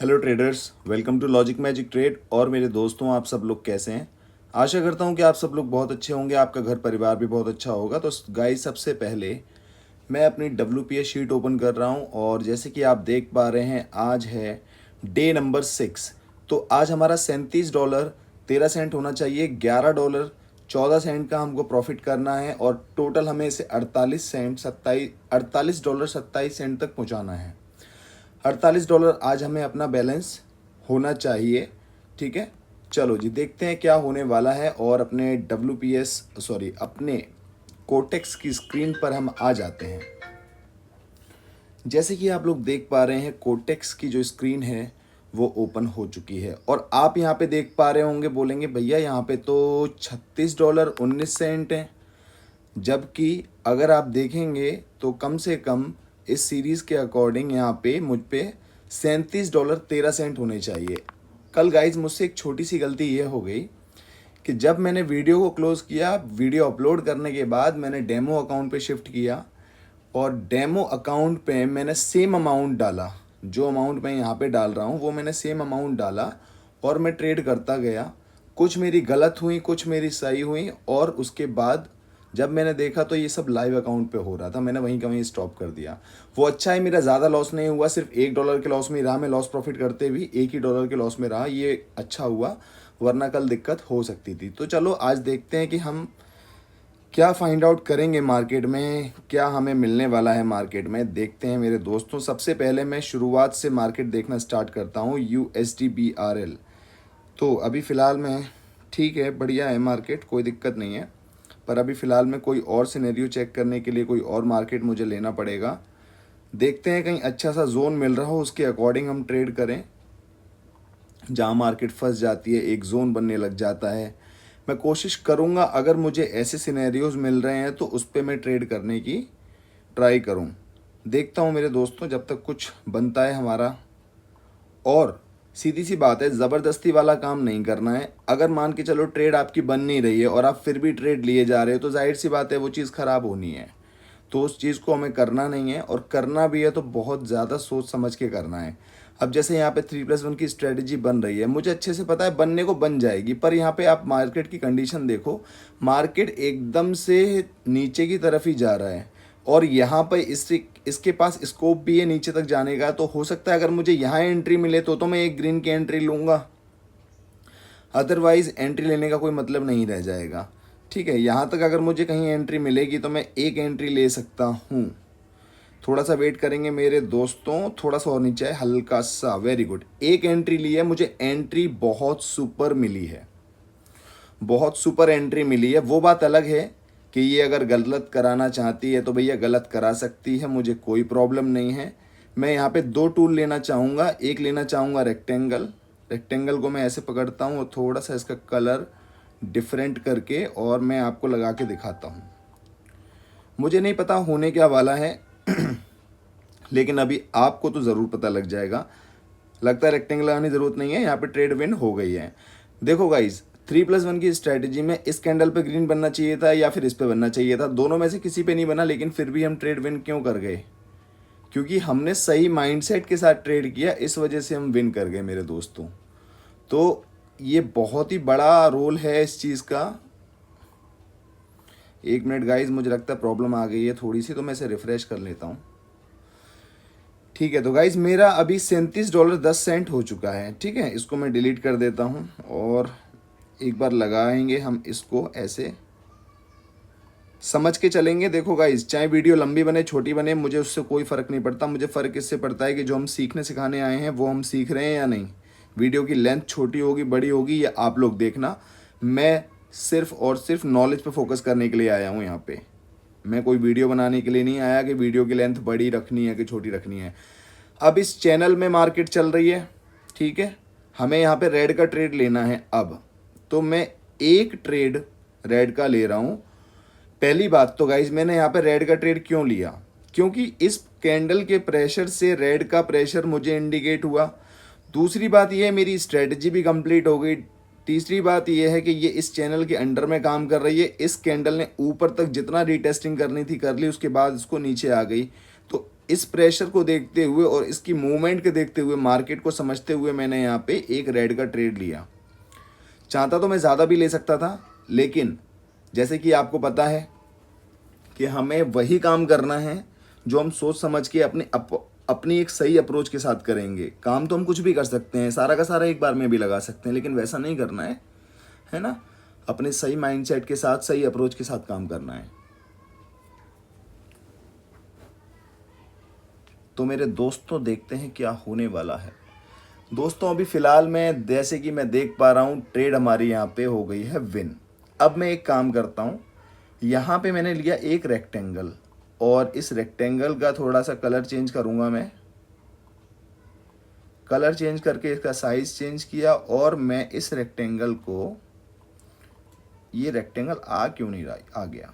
Hello traders, welcome to Logic Magic Trade. और मेरे दोस्तों, आप सब लोग कैसे हैं? आशा करता हूं कि आप सब लोग बहुत अच्छे होंगे, आपका घर परिवार भी बहुत अच्छा होगा। तो गाइस, सबसे पहले मैं अपनी WPS शीट ओपन कर रहा हूं और जैसे कि आप देख पा रहे हैं, आज है डे नंबर 6। तो आज हमारा $37.13 होना चाहिए। $11.14 का हमको प्रॉफिट करना है और टोटल हमें इसे 48 डॉलर 27 सेंट तक पहुंचाना है। $48 आज हमें अपना बैलेंस होना चाहिए। ठीक है, चलो जी देखते हैं क्या होने वाला है। और अपने अपने कोटेक्स की स्क्रीन पर हम आ जाते हैं। जैसे कि आप लोग देख पा रहे हैं, कोटेक्स की जो स्क्रीन है वो ओपन हो चुकी है और आप यहाँ पे देख पा रहे होंगे, बोलेंगे भैया यहाँ पे तो $36.19 है। जबकि अगर आप देखेंगे तो कम से कम इस सीरीज़ के अकॉर्डिंग यहाँ पे मुझ पे $37.13 होने चाहिए। कल गाइज मुझसे एक छोटी सी गलती ये हो गई कि जब मैंने वीडियो को क्लोज़ किया, वीडियो अपलोड करने के बाद मैंने डेमो अकाउंट पे शिफ्ट किया और डेमो अकाउंट पे मैंने सेम अमाउंट डाला। जो अमाउंट मैं यहाँ पे डाल रहा हूँ वो मैंने सेम अमाउंट डाला और मैं ट्रेड करता गया। कुछ मेरी गलत हुई, कुछ मेरी सही हुई और उसके बाद जब मैंने देखा तो ये सब लाइव अकाउंट पे हो रहा था। मैंने वहीं का वहीं स्टॉप कर दिया। वो अच्छा है, मेरा ज़्यादा लॉस नहीं हुआ, सिर्फ $1 के लॉस में ही रहा। मैं लॉस प्रॉफिट करते भी $1 के लॉस में रहा, ये अच्छा हुआ, वरना कल दिक्कत हो सकती थी। तो चलो आज देखते हैं कि हम क्या फाइंड आउट करेंगे मार्केट में, क्या हमें मिलने वाला है मार्केट में। देखते हैं मेरे दोस्तों। सबसे पहले मैं शुरुआत से मार्केट देखना स्टार्ट करता हूँ, USD/BRL। तो अभी फ़िलहाल मैं ठीक है, बढ़िया है मार्केट, कोई दिक्कत नहीं है। पर अभी फ़िलहाल में कोई और सिनेरियो चेक करने के लिए कोई और मार्केट मुझे लेना पड़ेगा। देखते हैं कहीं अच्छा सा जोन मिल रहा हो, उसके अकॉर्डिंग हम ट्रेड करें। जहाँ मार्केट फंस जाती है, एक जोन बनने लग जाता है, मैं कोशिश करूँगा अगर मुझे ऐसे सिनेरियोज मिल रहे हैं तो उस पर मैं ट्रेड करने की ट्राई करूँ। देखता हूँ मेरे दोस्तों, जब तक कुछ बनता है हमारा। और सीधी सी बात है, ज़बरदस्ती वाला काम नहीं करना है। अगर मान के चलो ट्रेड आपकी बन नहीं रही है और आप फिर भी ट्रेड लिए जा रहे हो तो जाहिर सी बात है वो चीज़ ख़राब होनी है। तो उस चीज़ को हमें करना नहीं है, और करना भी है तो बहुत ज़्यादा सोच समझ के करना है। अब जैसे यहाँ पे 3+1 की स्ट्रेटजी बन रही है, मुझे अच्छे से पता है बनने को बन जाएगी, पर यहाँ पे आप मार्केट की कंडीशन देखो। मार्केट एकदम से नीचे की तरफ ही जा रहा है और यहाँ पर इसके पास स्कोप भी है नीचे तक जाने का। तो हो सकता है अगर मुझे यहाँ एंट्री मिले तो मैं एक ग्रीन की एंट्री लूँगा, अदरवाइज़ एंट्री लेने का कोई मतलब नहीं रह जाएगा। ठीक है, यहाँ तक अगर मुझे कहीं एंट्री मिलेगी तो मैं एक एंट्री ले सकता हूँ। थोड़ा सा वेट करेंगे मेरे दोस्तों, थोड़ा सा और नीचे है, हल्का सा। वेरी गुड, एक एंट्री ली है, मुझे एंट्री बहुत सुपर मिली है, बहुत सुपर एंट्री मिली है। वो बात अलग है कि ये अगर गलत कराना चाहती है तो भैया गलत करा सकती है, मुझे कोई प्रॉब्लम नहीं है। मैं यहाँ पे दो टूल लेना चाहूँगा। एक लेना चाहूँगा रेक्टेंगल। रेक्टेंगल को मैं ऐसे पकड़ता हूँ और थोड़ा सा इसका कलर डिफरेंट करके और मैं आपको लगा के दिखाता हूँ। मुझे नहीं पता होने क्या वाला है लेकिन अभी आपको तो ज़रूर पता लग जाएगा। लगता है रेक्टेंगल लगाने की ज़रूरत नहीं है, यहाँ पे ट्रेड विन हो गई है। देखो गाइज, 3+1 की स्ट्रैटेजी में इस कैंडल पे ग्रीन बनना चाहिए था या फिर इस पे बनना चाहिए था, दोनों में से किसी पे नहीं बना, लेकिन फिर भी हम ट्रेड विन क्यों कर गए? क्योंकि हमने सही माइंडसेट के साथ ट्रेड किया, इस वजह से हम विन कर गए मेरे दोस्तों। तो ये बहुत ही बड़ा रोल है इस चीज़ का। एक मिनट गाइज, मुझे लगता है प्रॉब्लम आ गई है थोड़ी सी, तो मैं इसे रिफ्रेश कर लेता हूँ। ठीक है, तो गाइज मेरा अभी $37.10 हो चुका है। ठीक है, इसको मैं डिलीट कर देता हूँ और एक बार लगाएंगे हम इसको, ऐसे समझ के चलेंगे। देखो गाइज, चाहे वीडियो लंबी बने छोटी बने, मुझे उससे कोई फ़र्क नहीं पड़ता। मुझे फ़र्क इससे पड़ता है कि जो हम सीखने सिखाने आए हैं वो हम सीख रहे हैं या नहीं। वीडियो की लेंथ छोटी होगी बड़ी होगी ये आप लोग देखना। मैं सिर्फ और सिर्फ नॉलेज पे फोकस करने के लिए आया हूँ यहाँ पे। मैं कोई वीडियो बनाने के लिए नहीं आया कि वीडियो की लेंथ बड़ी रखनी है कि छोटी रखनी है। अब इस चैनल में मार्केट चल रही है, ठीक है, हमें यहाँ पे रेड का ट्रेड लेना है। अब तो मैं एक ट्रेड रेड का ले रहा हूँ। पहली बात तो गाइज, मैंने यहाँ पे रेड का ट्रेड क्यों लिया? क्योंकि इस कैंडल के प्रेशर से रेड का प्रेशर मुझे इंडिकेट हुआ। दूसरी बात यह है, मेरी स्ट्रेटजी भी कंप्लीट हो गई। तीसरी बात यह है कि ये इस चैनल के अंडर में काम कर रही है। इस कैंडल ने ऊपर तक जितना रीटेस्टिंग करनी थी कर ली, उसके बाद इसको नीचे आ गई। तो इस प्रेशर को देखते हुए और इसकी मूवमेंट के देखते हुए, मार्केट को समझते हुए मैंने यहाँ पे एक रेड का ट्रेड लिया। चाहता तो मैं ज़्यादा भी ले सकता था, लेकिन जैसे कि आपको पता है कि हमें वही काम करना है जो हम सोच समझ के अपनी एक सही अप्रोच के साथ करेंगे। काम तो हम कुछ भी कर सकते हैं, सारा का सारा एक बार में भी लगा सकते हैं, लेकिन वैसा नहीं करना है ना। अपने सही माइंडसेट के साथ, सही अप्रोच के साथ काम करना है। तो मेरे दोस्तों, देखते हैं क्या होने वाला है। दोस्तों, अभी फ़िलहाल मैं जैसे कि मैं देख पा रहा हूँ, ट्रेड हमारी यहाँ पे हो गई है विन। अब मैं एक काम करता हूँ, यहाँ पे मैंने लिया एक रेक्टेंगल, और इस रेक्टेंगल का थोड़ा सा कलर चेंज करूँगा मैं। कलर चेंज करके इसका साइज़ चेंज किया, और मैं इस रेक्टेंगल को, ये रेक्टेंगल आ क्यों नहीं रहा, आ गया।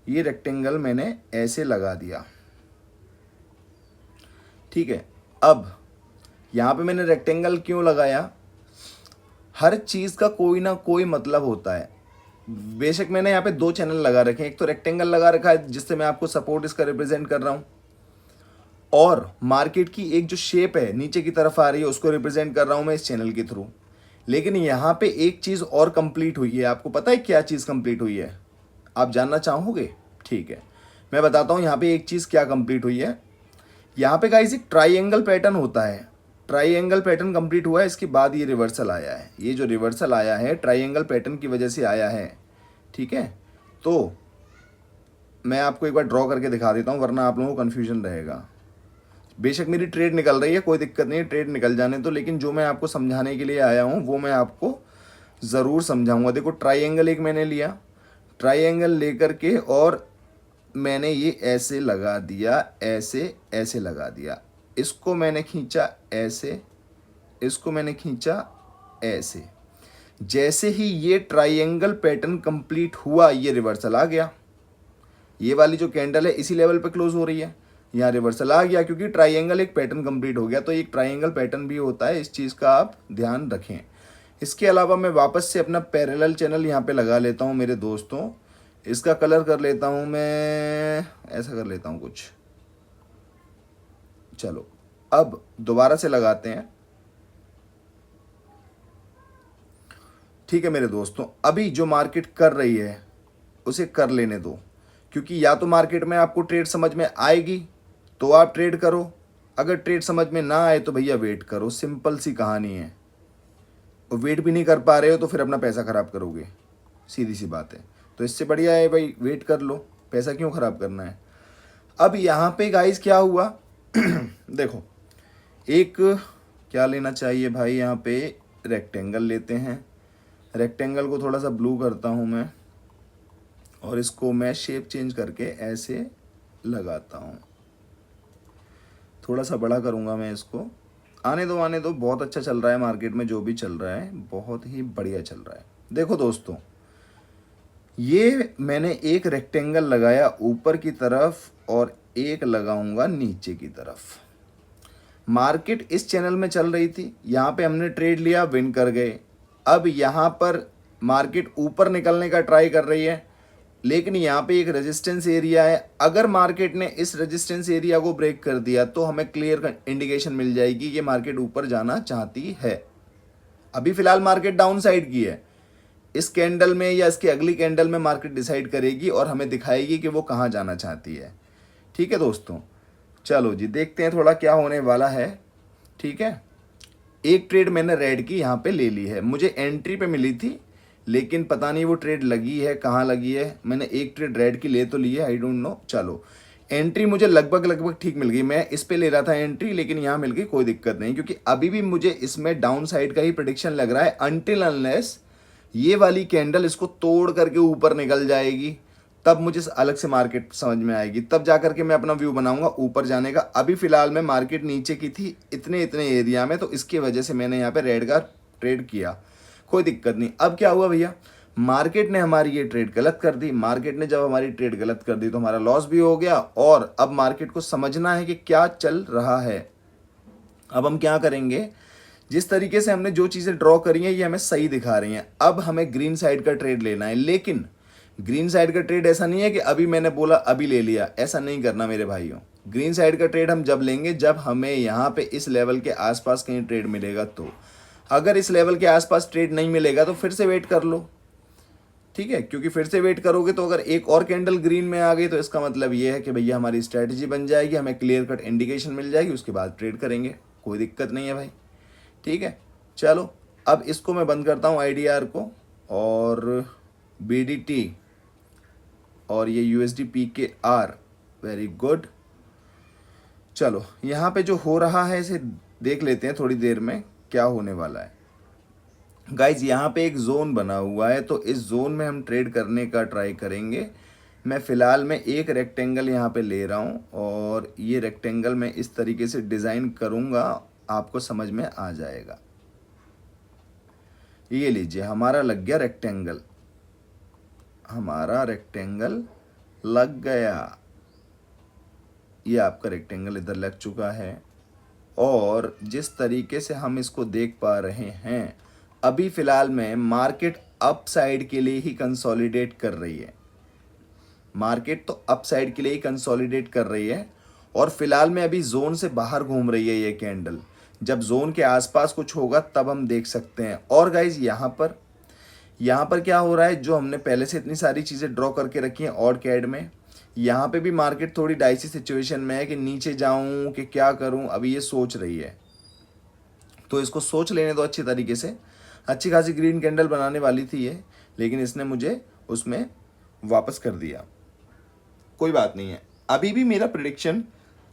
ये रेक्टेंगल मैंने ऐसे लगा दिया, ठीक है। अब यहाँ पे मैंने रेक्टेंगल क्यों लगाया, हर चीज़ का कोई ना कोई मतलब होता है। बेशक मैंने यहाँ पे 2 चैनल लगा रखे हैं, एक तो रेक्टेंगल लगा रखा है जिससे मैं आपको सपोर्ट इसका रिप्रेजेंट कर रहा हूँ, और मार्केट की एक जो शेप है नीचे की तरफ आ रही है उसको रिप्रेजेंट कर रहा हूँ मैं इस चैनल के थ्रू। लेकिन यहाँ पे एक चीज़ और कंप्लीट हुई है। आपको पता है क्या चीज़ कंप्लीट हुई है? आप जानना चाहोगे? ठीक है, मैं बताता हूँ यहाँ पे एक चीज़ क्या कंप्लीट हुई है। यहाँ पे गाइस एक ट्राइंगल पैटर्न होता है, ट्राइंगल पैटर्न कंप्लीट हुआ है, इसके बाद ये रिवर्सल आया है। ये जो रिवर्सल आया है ट्राइंगल पैटर्न की वजह से आया है, ठीक है। तो मैं आपको एक बार ड्रॉ करके दिखा देता हूँ, वरना आप लोगों को कन्फ्यूजन रहेगा। बेशक मेरी ट्रेड निकल रही है, कोई दिक्कत नहीं है, ट्रेड निकल जाने तो, लेकिन जो मैं आपको समझाने के लिए आया हूँ वो मैं आपको ज़रूर समझाऊंगा। देखो, ट्राइंगल एक मैंने लिया, ट्राइंगल लेकर के और मैंने ये ऐसे लगा दिया, ऐसे लगा दिया। इसको मैंने खींचा ऐसे, इसको मैंने खींचा ऐसे। जैसे ही ये ट्राइंगल पैटर्न कंप्लीट हुआ, ये रिवर्सल आ गया। ये वाली जो कैंडल है इसी लेवल पे क्लोज हो रही है, यहाँ रिवर्सल आ गया, क्योंकि ट्राइंगल एक पैटर्न कंप्लीट हो गया। तो एक ट्राइंगल पैटर्न भी होता है, इस चीज़ का आप ध्यान रखें। इसके अलावा मैं वापस से अपना पैरेलल चैनल यहाँ पे लगा लेता हूँ मेरे दोस्तों। इसका कलर कर लेता हूँ मैं, ऐसा कर लेता हूँ कुछ। चलो अब दोबारा से लगाते हैं, ठीक है मेरे दोस्तों। अभी जो मार्केट कर रही है उसे कर लेने दो, क्योंकि या तो मार्केट में आपको ट्रेड समझ में आएगी तो आप ट्रेड करो, अगर ट्रेड समझ में ना आए तो भैया वेट करो। सिंपल सी कहानी है। और वेट भी नहीं कर पा रहे हो तो फिर अपना पैसा ख़राब करोगे, सीधी सी बात है। तो इससे बढ़िया है भाई वेट कर लो, पैसा क्यों ख़राब करना है। अब यहाँ पे गाइस क्या हुआ देखो, एक क्या लेना चाहिए भाई, यहाँ पे रेक्टेंगल लेते हैं। रेक्टेंगल को थोड़ा सा ब्लू करता हूँ मैं, और इसको मैं शेप चेंज करके ऐसे लगाता हूँ। थोड़ा सा बड़ा करूँगा मैं इसको। आने दो, बहुत अच्छा चल रहा है मार्केट में, जो भी चल रहा है बहुत ही बढ़िया चल रहा है। देखो दोस्तों, ये मैंने एक रेक्टेंगल लगाया ऊपर की तरफ और एक लगाऊंगा नीचे की तरफ। मार्केट इस चैनल में चल रही थी, यहाँ पे हमने ट्रेड लिया, विन कर गए। अब यहाँ पर मार्केट ऊपर निकलने का ट्राई कर रही है, लेकिन यहाँ पे एक रेजिस्टेंस एरिया है। अगर मार्केट ने इस रेजिस्टेंस एरिया को ब्रेक कर दिया तो हमें क्लियर इंडिकेशन मिल जाएगी कि मार्केट ऊपर जाना चाहती है। अभी फिलहाल मार्केट डाउन साइड की है, इस कैंडल में या इसके अगली कैंडल में मार्केट डिसाइड करेगी और हमें दिखाएगी कि वो कहाँ जाना चाहती है। ठीक है दोस्तों, चलो जी देखते हैं थोड़ा क्या होने वाला है। ठीक है, एक ट्रेड मैंने रेड की यहाँ पे ले ली है, मुझे एंट्री पे मिली थी, लेकिन पता नहीं वो ट्रेड लगी है कहाँ लगी है। मैंने एक ट्रेड रेड की ले तो ली है, आई डोंट नो। चलो एंट्री मुझे लगभग ठीक मिल गई। मैं इस पे ले रहा था एंट्री, लेकिन यहाँ मिल गई, कोई दिक्कत नहीं, क्योंकि अभी भी मुझे इसमें डाउन साइड का ही प्रेडिक्शन लग रहा है, अनटिल अनलेस ये वाली कैंडल इसको तोड़ करके ऊपर निकल जाएगी, तब मुझे अलग से मार्केट समझ में आएगी, तब जा करके मैं अपना व्यू बनाऊंगा ऊपर जाने का। अभी फिलहाल में मार्केट नीचे की थी इतने एरिया में, तो इसकी वजह से मैंने यहाँ पे रेड का ट्रेड किया, कोई दिक्कत नहीं। अब क्या हुआ भैया, मार्केट ने हमारी ये ट्रेड गलत कर दी। मार्केट ने जब हमारी ट्रेड गलत कर दी तो हमारा लॉस भी हो गया, और अब मार्केट को समझना है कि क्या चल रहा है। अब हम क्या करेंगे, जिस तरीके से हमने जो चीज़ें ड्रॉ करी हैं ये हमें सही दिखा रही हैं। अब हमें ग्रीन साइड का ट्रेड लेना है, लेकिन ग्रीन साइड का ट्रेड ऐसा नहीं है कि अभी मैंने बोला अभी ले लिया, ऐसा नहीं करना मेरे भाइयों। ग्रीन साइड का ट्रेड हम जब लेंगे जब हमें यहाँ पे इस लेवल के आसपास कहीं ट्रेड मिलेगा। तो अगर इस लेवल के आसपास ट्रेड नहीं मिलेगा तो फिर से वेट कर लो, ठीक है, क्योंकि फिर से वेट करोगे तो अगर एक और कैंडल ग्रीन में आ गई तो इसका मतलब ये है कि भैया हमारी स्ट्रैटेजी बन जाएगी, हमें क्लियर कट इंडिकेशन मिल जाएगी, उसके बाद ट्रेड करेंगे, कोई दिक्कत नहीं है भाई, ठीक है। चलो अब इसको मैं बंद करता हूँ IDR को, और BDT और ये USD PKR, वेरी गुड। चलो यहाँ पे जो हो रहा है इसे देख लेते हैं थोड़ी देर में क्या होने वाला है। गाइज यहाँ पे एक जोन बना हुआ है, तो इस जोन में हम ट्रेड करने का ट्राई करेंगे। मैं फ़िलहाल में एक रेक्टेंगल यहाँ पे ले रहा हूँ, और ये रेक्टेंगल मैं इस तरीके से डिज़ाइन करूँगा, आपको समझ में आ जाएगा। ये लीजिए, हमारा लग गया रेक्टेंगल, हमारा रेक्टेंगल लग गया। ये आपका रेक्टेंगल इधर लग चुका है, और जिस तरीके से हम इसको देख पा रहे हैं अभी फ़िलहाल में मार्केट अप साइड के लिए ही कंसोलिडेट कर रही है। मार्केट तो अप साइड के लिए ही कंसोलिडेट कर रही है, और फिलहाल में अभी जोन से बाहर घूम रही है ये कैंडल। जब जोन के आसपास कुछ होगा तब हम देख सकते हैं। और गाइज यहाँ पर क्या हो रहा है, जो हमने पहले से इतनी सारी चीज़ें ड्रॉ करके रखी हैं ऑड कैड में, यहाँ पे भी मार्केट थोड़ी डाइसी सिचुएशन में है कि नीचे जाऊँ कि क्या करूँ, अभी ये सोच रही है। तो इसको सोच लेने दो अच्छी तरीके से। अच्छी खासी ग्रीन कैंडल बनाने वाली थी ये, लेकिन इसने मुझे उसमें वापस कर दिया। कोई बात नहीं है, अभी भी मेरा प्रिडिक्शन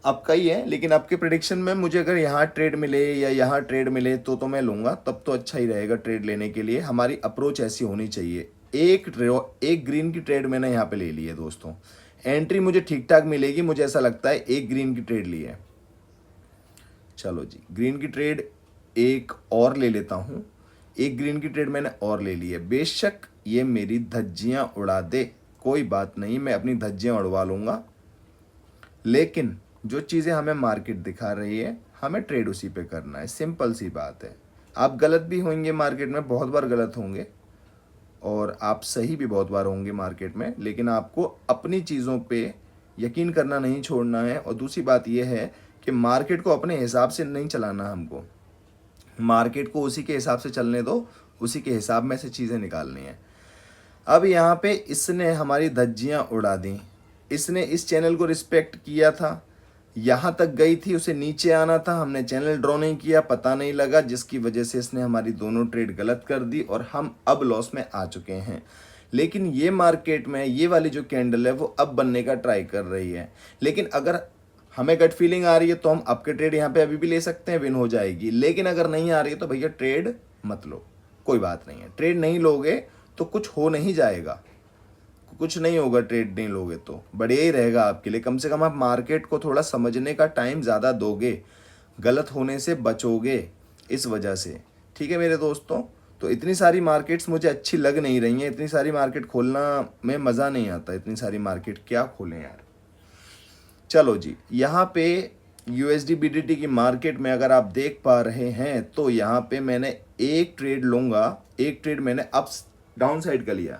आपका ही है, लेकिन आपके प्रिडिक्शन में मुझे अगर यहाँ ट्रेड मिले या यहाँ ट्रेड मिले तो मैं लूँगा, तब तो अच्छा ही रहेगा ट्रेड लेने के लिए। हमारी अप्रोच ऐसी होनी चाहिए। एक ग्रीन की ट्रेड मैंने यहाँ पे ले ली है दोस्तों, एंट्री मुझे ठीक ठाक मिलेगी, मुझे ऐसा लगता है। एक ग्रीन की ट्रेड ली है, चलो जी ग्रीन की ट्रेड एक और ले लेता हूँ। एक ग्रीन की ट्रेड मैंने और ले ली है। बेशक ये मेरी धज्जियाँ उड़ा दे, कोई बात नहीं, मैं अपनी धज्जियाँ उड़वा लूँगा, लेकिन जो चीज़ें हमें मार्केट दिखा रही है हमें ट्रेड उसी पे करना है। सिंपल सी बात है। आप गलत भी होंगे मार्केट में, बहुत बार गलत होंगे, और आप सही भी बहुत बार होंगे मार्केट में, लेकिन आपको अपनी चीज़ों पे यकीन करना नहीं छोड़ना है। और दूसरी बात यह है कि मार्केट को अपने हिसाब से नहीं चलाना, हमको मार्केट को उसी के हिसाब से चलने दो, उसी के हिसाब में से चीज़ें निकालनी है। अब यहाँ पे इसने हमारी धज्जियाँ उड़ा दी। इसने इस चैनल को रिस्पेक्ट किया था, यहाँ तक गई थी, उसे नीचे आना था, हमने चैनल ड्रॉ नहीं किया, पता नहीं लगा, जिसकी वजह से इसने हमारी दोनों ट्रेड गलत कर दी और हम अब लॉस में आ चुके हैं। लेकिन ये मार्केट में ये वाली जो कैंडल है वो अब बनने का ट्राई कर रही है। लेकिन अगर हमें गट फीलिंग आ रही है तो हम आपके ट्रेड यहाँ पे अभी भी ले सकते हैं, विन हो जाएगी। लेकिन अगर नहीं आ रही है तो भैया ट्रेड मत लो, कोई बात नहीं है। ट्रेड नहीं लोगे तो कुछ हो नहीं जाएगा, कुछ नहीं होगा। ट्रेड नहीं लोगे तो बढ़िया ही रहेगा आपके लिए। कम से कम आप मार्केट को थोड़ा समझने का टाइम ज़्यादा दोगे, गलत होने से बचोगे इस वजह से, ठीक है मेरे दोस्तों। तो इतनी सारी मार्केट्स मुझे अच्छी लग नहीं रही हैं। इतनी सारी मार्केट खोलना में मज़ा नहीं आता, इतनी सारी मार्केट क्या खोलें यार। चलो जी, यहाँ पे USD BDT की मार्केट में अगर आप देख पा रहे हैं तो यहाँ पे मैंने एक ट्रेड लूँगा। एक ट्रेड मैंने डाउन साइड का लिया,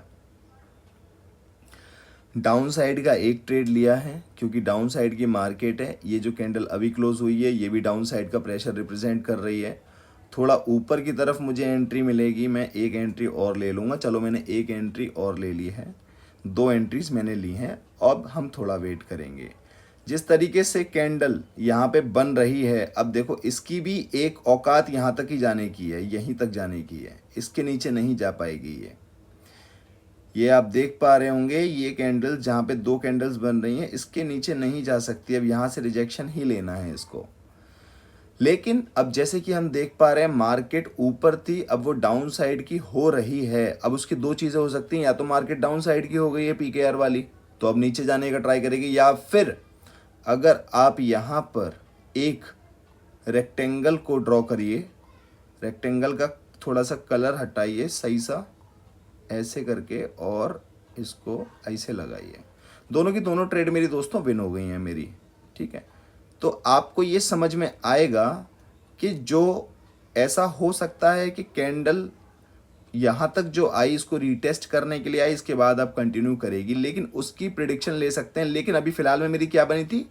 डाउन साइड का एक ट्रेड लिया है, क्योंकि डाउन साइड की मार्केट है। ये जो कैंडल अभी क्लोज हुई है ये भी डाउन साइड का प्रेशर रिप्रेजेंट कर रही है। थोड़ा ऊपर की तरफ मुझे एंट्री मिलेगी, मैं एक एंट्री और ले लूँगा। चलो मैंने एक एंट्री और ले ली है, 2 एंट्रीज मैंने ली हैं। अब हम थोड़ा वेट करेंगे। जिस तरीके से कैंडल यहाँ पे बन रही है, अब देखो इसकी भी एक औकात यहाँ तक ही जाने की है, यहीं तक जाने की है, इसके नीचे नहीं जा पाएगी ये आप देख पा रहे होंगे। ये कैंडल जहाँ पे 2 कैंडल्स बन रही हैं इसके नीचे नहीं जा सकती। अब यहाँ से रिजेक्शन ही लेना है इसको। लेकिन अब जैसे कि हम देख पा रहे हैं मार्केट ऊपर थी, अब वो डाउन साइड की हो रही है। अब उसकी 2 चीज़ें हो सकती हैं, या तो मार्केट डाउन साइड की हो गई है PKR वाली, तो अब नीचे जाने का ट्राई करेगी, या फिर अगर आप यहाँ पर एक रेक्टेंगल को ड्रॉ करिए, रेक्टेंगल का थोड़ा सा कलर हटाइए सही सा, ऐसे करके, और इसको ऐसे लगाइए। दोनों की दोनों ट्रेड मेरी दोस्तों विन हो गई हैं मेरी, ठीक है। तो आपको ये समझ में आएगा कि जो ऐसा हो सकता है कि कैंडल यहाँ तक जो आई इसको रीटेस्ट करने के लिए आई, इसके बाद आप कंटिन्यू करेगी, लेकिन उसकी प्रिडिक्शन ले सकते हैं। लेकिन अभी फिलहाल में मेरी क्या बनी थी,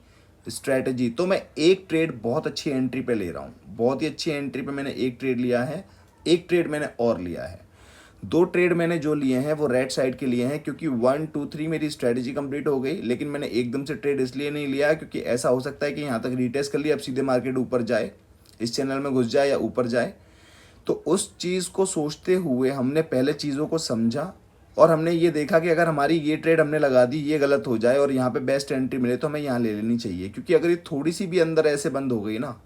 स्ट्रैटेजी, तो मैं एक ट्रेड बहुत अच्छी एंट्री पे ले रहा हूँ, बहुत ही अच्छी एंट्री पे मैंने एक ट्रेड लिया है, एक ट्रेड मैंने और लिया है। दो ट्रेड मैंने जो लिए हैं वो रेड साइड के लिए हैं, क्योंकि 1 2 3 मेरी स्ट्रैटेजी कंप्लीट हो गई। लेकिन मैंने एकदम से ट्रेड इसलिए नहीं लिया क्योंकि ऐसा हो सकता है कि यहाँ तक रिटेस्ट कर लिया, अब सीधे मार्केट ऊपर जाए, इस चैनल में घुस जाए या ऊपर जाए। तो उस चीज़ को सोचते हुए हमने पहले चीज़ों को समझा और हमने ये देखा कि अगर हमारी ये ट्रेड हमने लगा दी, ये गलत हो जाए और यहाँ पे बेस्ट एंट्री मिले तो हमें यहाँ ले लेनी चाहिए, क्योंकि अगर ये थोड़ी सी भी अंदर ऐसे बंद हो गई ना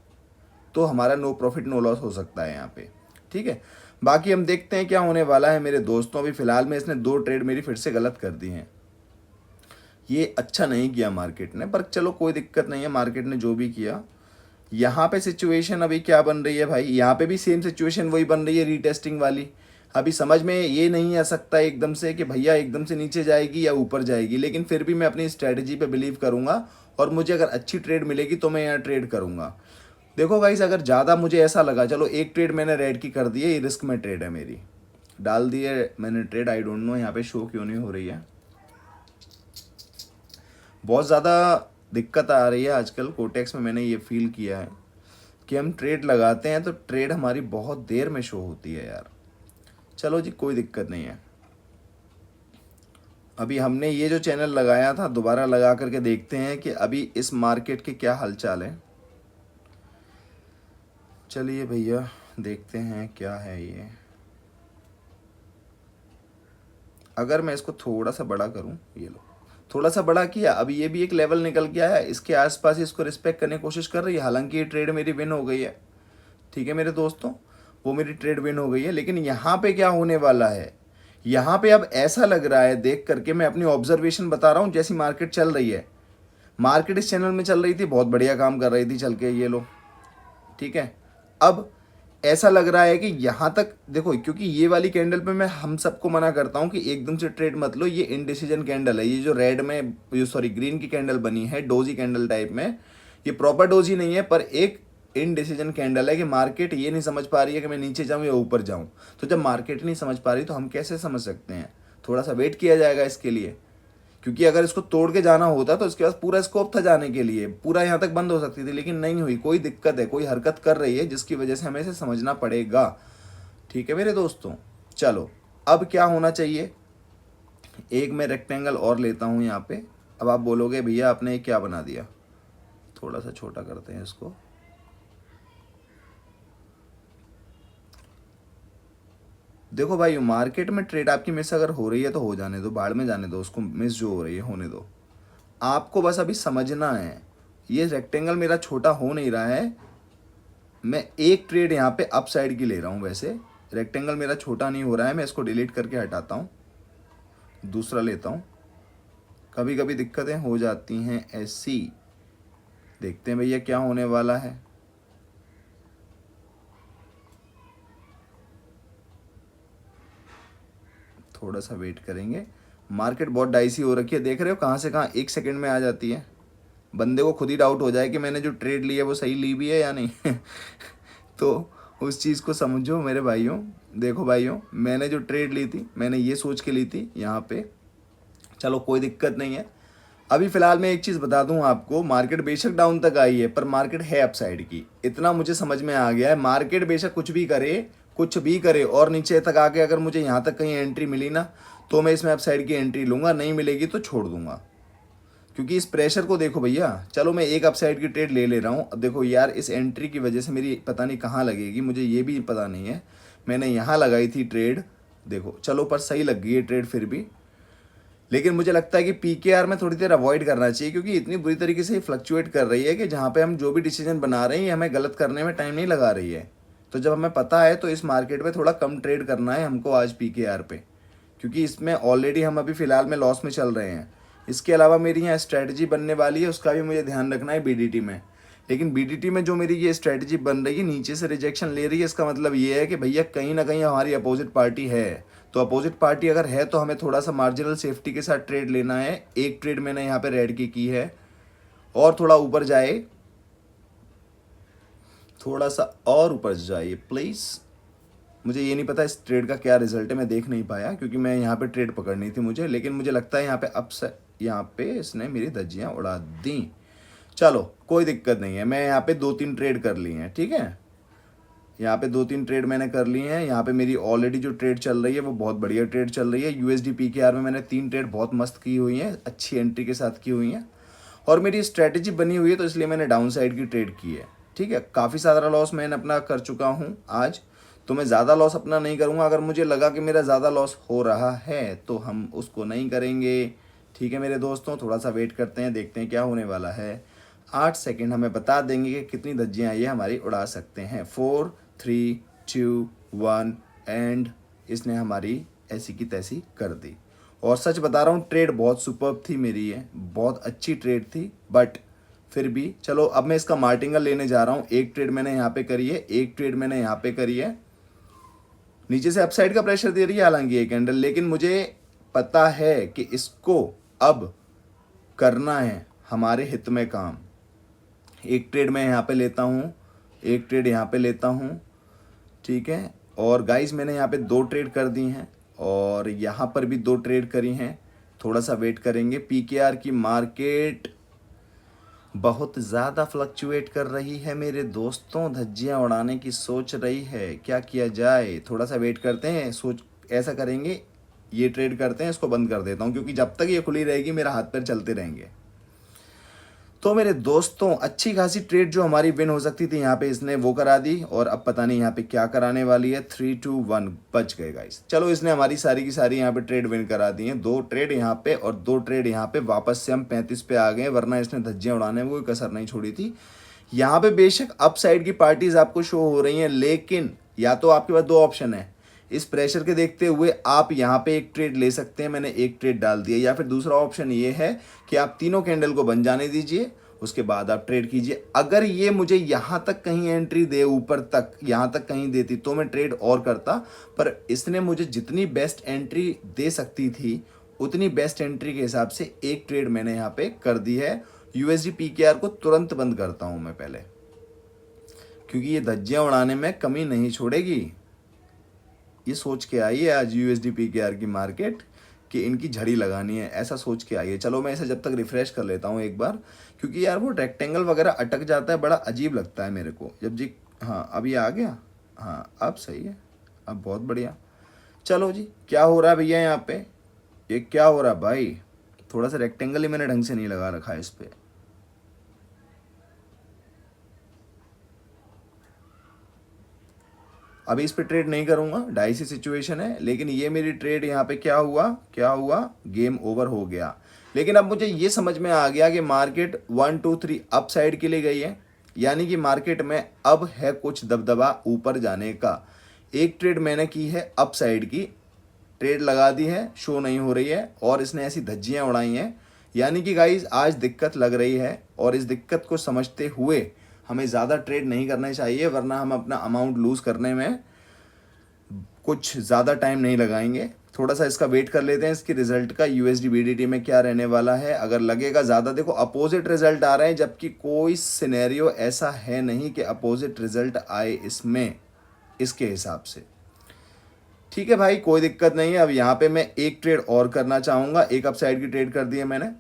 तो हमारा नो प्रॉफिट नो लॉस हो सकता है यहाँ पे। ठीक है, बाकी हम देखते हैं क्या होने वाला है मेरे दोस्तों। अभी फिलहाल में इसने दो ट्रेड मेरी फिर से गलत कर दी हैं, ये अच्छा नहीं किया मार्केट ने, पर चलो कोई दिक्कत नहीं है, मार्केट ने जो भी किया। यहाँ पे सिचुएशन अभी क्या बन रही है भाई, यहाँ पे भी सेम सिचुएशन वही बन रही है, रीटेस्टिंग वाली। अभी समझ में ये नहीं आ सकता एकदम से कि भैया एकदम से नीचे जाएगी या ऊपर जाएगी, लेकिन फिर भी मैं अपनी स्ट्रैटेजी पे बिलीव करूँगा और मुझे अगर अच्छी ट्रेड मिलेगी तो मैं यहाँ ट्रेड करूँगा। देखो गाइस, अगर ज़्यादा मुझे ऐसा लगा, चलो एक ट्रेड मैंने रेड की कर दी है, ये रिस्क में ट्रेड है मेरी, डाल दी है मैंने ट्रेड, आई डोंट नो यहाँ पे शो क्यों नहीं हो रही है। बहुत ज़्यादा दिक्कत आ रही है आजकल कोटेक्स में, मैंने ये फील किया है कि हम ट्रेड लगाते हैं तो ट्रेड हमारी बहुत देर में शो होती है यार। चलो जी, कोई दिक्कत नहीं है। अभी हमने ये जो चैनल लगाया था दोबारा लगा करके देखते हैं कि अभी इस मार्केट के क्या हालचाल है। चलिए भैया देखते हैं क्या है ये। अगर मैं इसको थोड़ा सा बड़ा करूं, ये लो थोड़ा सा बड़ा किया, अभी ये भी एक लेवल निकल गया है, इसके आसपास ही इसको रिस्पेक्ट करने की कोशिश कर रही है। हालांकि ये ट्रेड मेरी विन हो गई है, ठीक है मेरे दोस्तों, वो मेरी ट्रेड विन हो गई है। लेकिन यहाँ पे क्या होने वाला है, यहाँ पे अब ऐसा लग रहा है देख करके, मैं अपनी ऑब्जर्वेशन बता रहा हूँ, जैसी मार्केट चल रही है, मार्केट इस चैनल में चल रही थी, बहुत बढ़िया काम कर रही थी चल के, ये लो ठीक है। अब ऐसा लग रहा है कि यहाँ तक देखो, क्योंकि ये वाली कैंडल पे मैं हम सबको मना करता हूँ कि एकदम से ट्रेड मत लो, ये इनडिसीजन कैंडल है। ये जो रेड में ग्रीन की कैंडल बनी है डोजी कैंडल टाइप में, ये प्रॉपर डोजी नहीं है पर एक इनडिसीजन कैंडल है कि मार्केट ये नहीं समझ पा रही है कि मैं नीचे जाऊँ या ऊपर जाऊँ। तो जब मार्केट नहीं समझ पा रही तो हम कैसे समझ सकते हैं, थोड़ा सा वेट किया जाएगा इसके लिए, क्योंकि अगर इसको तोड़ के जाना होता तो इसके पास पूरा स्कोप था जाने के लिए, पूरा यहाँ तक बंद हो सकती थी, लेकिन नहीं हुई। कोई दिक्कत है, कोई हरकत कर रही है जिसकी वजह से हमें इसे समझना पड़ेगा। ठीक है मेरे दोस्तों, चलो अब क्या होना चाहिए, एक मैं रेक्टेंगल और लेता हूँ यहाँ पे। अब आप बोलोगे भैया आपने ये क्या बना दिया, थोड़ा सा छोटा करते हैं इसको। देखो भाई, मार्केट में ट्रेड आपकी मिस अगर हो रही है तो हो जाने दो, भाड़ में जाने दो उसको, मिस जो हो रही है होने दो। आपको बस अभी समझना है, ये रेक्टेंगल मेरा छोटा हो नहीं रहा है, मैं एक ट्रेड यहाँ पे अप साइड की ले रहा हूँ। वैसे रेक्टेंगल मेरा छोटा नहीं हो रहा है, मैं इसको डिलीट करके हटाता हूँ, दूसरा लेता हूँ। कभी कभी दिक्कतें हो जाती हैं ऐसी, देखते हैं भैया क्या होने वाला है। थोड़ा सा वेट करेंगे, मार्केट बहुत डाइसी हो रखी है, देख रहे हो कहाँ से कहाँ एक सेकंड में आ जाती है। बंदे को खुद ही डाउट हो जाए कि मैंने जो ट्रेड ली है वो सही ली भी है या नहीं तो उस चीज़ को समझो मेरे भाइयों। देखो भाइयों, मैंने जो ट्रेड ली थी मैंने ये सोच के ली थी यहाँ पे, चलो कोई दिक्कत नहीं है। अभी फ़िलहाल मैं एक चीज़ बता दूं आपको, मार्केट बेशक डाउन तक आई है पर मार्केट है अपसाइड की, इतना मुझे समझ में आ गया है। मार्केट बेशक कुछ भी करे और नीचे तक आके अगर मुझे यहाँ तक कहीं एंट्री मिली ना तो मैं इसमें अपसाइड की एंट्री लूँगा, नहीं मिलेगी तो छोड़ दूंगा। क्योंकि इस प्रेशर को देखो भैया, चलो मैं एक अपसाइड की ट्रेड ले रहा हूँ। अब देखो यार, इस एंट्री की वजह से मेरी पता नहीं कहाँ लगेगी, मुझे ये भी पता नहीं है। मैंने यहाँ लगाई थी ट्रेड, देखो चलो पर सही लग गई है ट्रेड फिर भी, लेकिन मुझे लगता है कि पीकेआर में थोड़ी देर अवॉइड करना चाहिए, क्योंकि इतनी बुरी तरीके से फ्लक्चुएट कर रही है कि जहाँ पे हम जो भी डिसीजन बना रहे हैं ये हमें गलत करने में टाइम नहीं लगा रही है। तो जब हमें पता है तो इस मार्केट में थोड़ा कम ट्रेड करना है हमको आज पीकेआर पे, क्योंकि इसमें ऑलरेडी हम अभी फ़िलहाल में लॉस में चल रहे हैं। इसके अलावा मेरी यहाँ स्ट्रैटेजी बनने वाली है, उसका भी मुझे ध्यान रखना है बीडीटी में। लेकिन बीडीटी में जो मेरी ये स्ट्रैटेजी बन रही है, नीचे से रिजेक्शन ले रही है, इसका मतलब ये है कि भैया कहीं ना कहीं हमारी अपोजिट पार्टी है। तो अपोजिट पार्टी अगर है तो हमें थोड़ा सा मार्जिनल सेफ्टी के साथ ट्रेड लेना है। एक ट्रेड मैंने यहाँ पे रेड की है, और थोड़ा ऊपर जाए, थोड़ा सा और ऊपर जाइए प्लीज़। मुझे ये नहीं पता इस ट्रेड का क्या रिजल्ट है, मैं देख नहीं पाया क्योंकि मैं यहाँ पे ट्रेड पकड़नी थी मुझे, लेकिन मुझे लगता है यहाँ पे इसने मेरी धज्जियाँ उड़ा दी। चलो कोई दिक्कत नहीं है, मैं यहाँ पे 2-3 ट्रेड कर लिए हैं, ठीक है। यहाँ पे 2-3 ट्रेड मैंने कर लिए हैं। यहाँ पे मेरी ऑलरेडी जो ट्रेड चल रही है वो बहुत बढ़िया ट्रेड चल रही है। यूएसडी पीकेआर में मैंने 3 ट्रेड बहुत मस्त की हुई हैं, अच्छी एंट्री के साथ की हुई हैं, और मेरी स्ट्रैटेजी बनी हुई है, तो इसलिए मैंने डाउन साइड की ट्रेड की है, ठीक है। काफ़ी सारा लॉस मैंने अपना कर चुका हूँ आज, तो मैं ज़्यादा लॉस अपना नहीं करूँगा। अगर मुझे लगा कि मेरा ज़्यादा लॉस हो रहा है तो हम उसको नहीं करेंगे, ठीक है मेरे दोस्तों। थोड़ा सा वेट करते हैं, देखते हैं क्या होने वाला है। 8 सेकेंड हमें बता देंगे कि कितनी धज्जियाँ ये हमारी उड़ा सकते हैं। 4 3 2 1 एंड इसने हमारी ऐसी की तैसी कर दी। और सच बता रहा हूँ, ट्रेड बहुत सुपर्ब थी मेरी, है बहुत अच्छी ट्रेड थी, बट फिर भी चलो अब मैं इसका मार्टिंगल लेने जा रहा हूँ। एक ट्रेड मैंने यहाँ पे करी है, एक ट्रेड मैंने यहाँ पे करी है। नीचे से अपसाइड का प्रेशर दे रही है हालांकि ये कैंडल, लेकिन मुझे पता है कि इसको अब करना है हमारे हित में काम। एक ट्रेड मैं यहाँ पे लेता हूँ, एक ट्रेड यहाँ पे लेता हूँ, ठीक है। और गाइस मैंने यहाँ पे 2 ट्रेड कर दी हैं और यहाँ पर भी 2 ट्रेड करी हैं। थोड़ा सा वेट करेंगे। पीकेआर की मार्केट बहुत ज़्यादा फ्लक्चुएट कर रही है मेरे दोस्तों, धज्जियाँ उड़ाने की सोच रही है, क्या किया जाए। थोड़ा सा वेट करते हैं, सोच ऐसा करेंगे, ये ट्रेड करते हैं, इसको बंद कर देता हूँ, क्योंकि जब तक ये खुली रहेगी मेरा हाथ पैर चलते रहेंगे। तो मेरे दोस्तों अच्छी खासी ट्रेड जो हमारी विन हो सकती थी यहाँ पे इसने वो करा दी, और अब पता नहीं यहाँ पे क्या कराने वाली है। 3 2 1 बच गए गाइस। चलो इसने हमारी सारी की सारी यहाँ पे ट्रेड विन करा दी हैं। 2 ट्रेड यहाँ पे और 2 ट्रेड यहाँ पे, वापस से हम 35 पे आ गए, वरना इसने धज्जियाँ उड़ाने में कोई कसर नहीं छोड़ी थी। यहाँ पे बेशक अप साइड की पार्टीज आपको शो हो रही हैं, लेकिन या तो आपके पास 2 ऑप्शन है। इस प्रेशर के देखते हुए आप यहाँ पे एक ट्रेड ले सकते हैं, मैंने एक ट्रेड डाल दिया, या फिर दूसरा ऑप्शन ये है कि आप तीनों कैंडल को बन जाने दीजिए, उसके बाद आप ट्रेड कीजिए। अगर ये मुझे यहाँ तक कहीं एंट्री दे, ऊपर तक यहाँ तक कहीं देती तो मैं ट्रेड और करता, पर इसने मुझे जितनी बेस्ट एंट्री दे सकती थी उतनी बेस्ट एंट्री के हिसाब से एक ट्रेड मैंने यहाँ पे कर दी है। यूएसडी पीकेआर को तुरंत बंद करता हूँ मैं पहले, क्योंकि ये धज्जियाँ उड़ाने में कमी नहीं छोड़ेगी। ये सोच के आई है आज यूएसडी पीकेआर की मार्केट कि इनकी झड़ी लगानी है, ऐसा सोच के आई है। चलो मैं इसे जब तक रिफ्रेश कर लेता हूँ एक बार, क्योंकि यार वो रेक्टेंगल वगैरह अटक जाता है, बड़ा अजीब लगता है मेरे को जब जी। हाँ अब ये आ गया, हाँ अब सही है, अब बहुत बढ़िया। चलो जी क्या हो रहा है भैया यहाँ पे, ये क्या हो रहा है भाई। थोड़ा सा रेक्टेंगल ही मैंने ढंग से नहीं लगा रखा है इस पर। अभी इस पे ट्रेड नहीं करूंगा, डाइसी सिचुएशन है, लेकिन ये मेरी ट्रेड यहाँ पे क्या हुआ, क्या हुआ, गेम ओवर हो गया। लेकिन अब मुझे ये समझ में आ गया कि मार्केट 1 2 3 अप साइड के लिए गई है, यानी कि मार्केट में अब है कुछ दबदबा ऊपर जाने का। एक ट्रेड मैंने की है अप साइड की, ट्रेड लगा दी है, शो नहीं हो रही है, और इसने ऐसी धज्जियाँ उड़ाई हैं, यानी कि गाइज आज दिक्कत लग रही है। और इस दिक्कत को समझते हुए हमें ज़्यादा ट्रेड नहीं करना चाहिए, वरना हम अपना अमाउंट लूज़ करने में कुछ ज़्यादा टाइम नहीं लगाएंगे। थोड़ा सा इसका वेट कर लेते हैं, इसकी रिजल्ट का यूएसडी बीडीटी में क्या रहने वाला है। अगर लगेगा ज़्यादा, देखो अपोजिट रिजल्ट आ रहे हैं, जबकि कोई सिनेरियो ऐसा है नहीं कि अपोजिट रिजल्ट आए इसमें, इसके हिसाब से। ठीक है भाई कोई दिक्कत नहीं है। अब यहाँ पे मैं एक ट्रेड और करना चाहूँगा, एक अप साइड की ट्रेड कर दी है मैंने,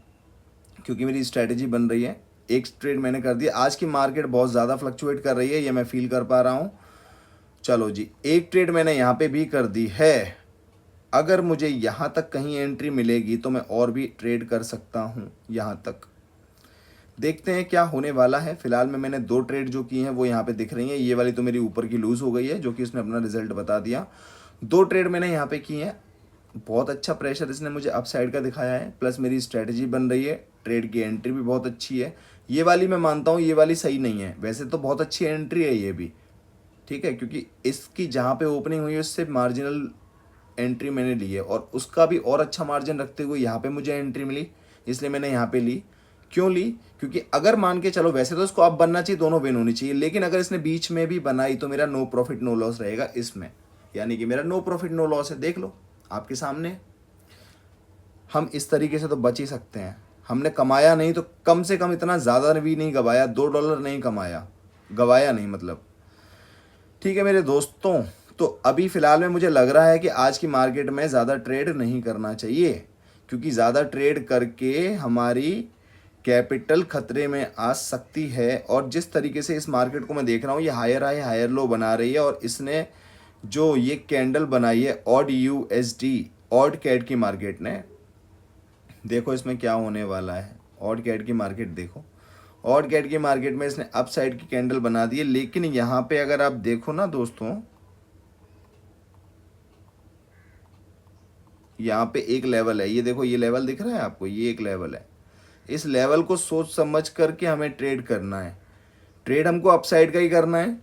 क्योंकि मेरी स्ट्रैटेजी बन रही है। एक ट्रेड मैंने कर दिया। आज की मार्केट बहुत ज़्यादा फ्लक्चुएट कर रही है, ये मैं फील कर पा रहा हूँ। चलो जी एक ट्रेड मैंने यहाँ पे भी कर दी है। अगर मुझे यहाँ तक कहीं एंट्री मिलेगी तो मैं और भी ट्रेड कर सकता हूँ यहाँ तक। देखते हैं क्या होने वाला है। फिलहाल में मैंने 2 ट्रेड जो की हैं वो यहाँ पे दिख रही हैं। ये वाली तो मेरी ऊपर की लूज़ हो गई है, जो कि इसने अपना रिजल्ट बता दिया। 2 ट्रेड मैंने यहाँ पे की हैं। बहुत अच्छा प्रेशर इसने मुझे अप साइड का दिखाया है, प्लस मेरी स्ट्रैटेजी बन रही है, ट्रेड की एंट्री भी बहुत अच्छी है। ये वाली मैं मानता हूँ, ये वाली सही नहीं है, वैसे तो बहुत अच्छी एंट्री है ये भी, ठीक है, क्योंकि इसकी जहाँ पे ओपनिंग हुई है उससे मार्जिनल एंट्री मैंने ली है, और उसका भी और अच्छा मार्जिन रखते हुए यहाँ पे मुझे एंट्री मिली, इसलिए मैंने यहाँ पे ली। क्यों ली? क्योंकि अगर मान के चलो, वैसे तो इसको अब बनना चाहिए, दोनों विन होनी चाहिए, लेकिन अगर इसने बीच में भी बनाई तो मेरा नो प्रॉफिट नो लॉस रहेगा इसमें, यानी कि मेरा नो प्रॉफिट नो लॉस है। देख लो आपके सामने, हम इस तरीके से तो बच ही सकते हैं। हमने कमाया नहीं तो कम से कम इतना ज़्यादा भी नहीं गवाया, $2 नहीं कमाया, गवाया नहीं मतलब। ठीक है मेरे दोस्तों, तो अभी फ़िलहाल में मुझे लग रहा है कि आज की मार्केट में ज़्यादा ट्रेड नहीं करना चाहिए, क्योंकि ज़्यादा ट्रेड करके हमारी कैपिटल खतरे में आ सकती है। और जिस तरीके से इस मार्केट को मैं देख रहा हूँ, ये हायर हाई हायर लो बना रही है, और इसने जो ये कैंडल बनाई है ऑड USD ऑड कैट की मार्केट ने, देखो इसमें क्या होने वाला है। ऑड कैट की मार्केट देखो, ऑड कैट की मार्केट में इसने अप साइड की कैंडल बना दी है, लेकिन यहाँ पे अगर आप देखो ना दोस्तों, यहाँ पे एक लेवल है, ये देखो ये लेवल दिख रहा है आपको, ये एक लेवल है। इस लेवल को सोच समझ करके हमें ट्रेड करना है। ट्रेड हमको अपसाइड का ही करना है,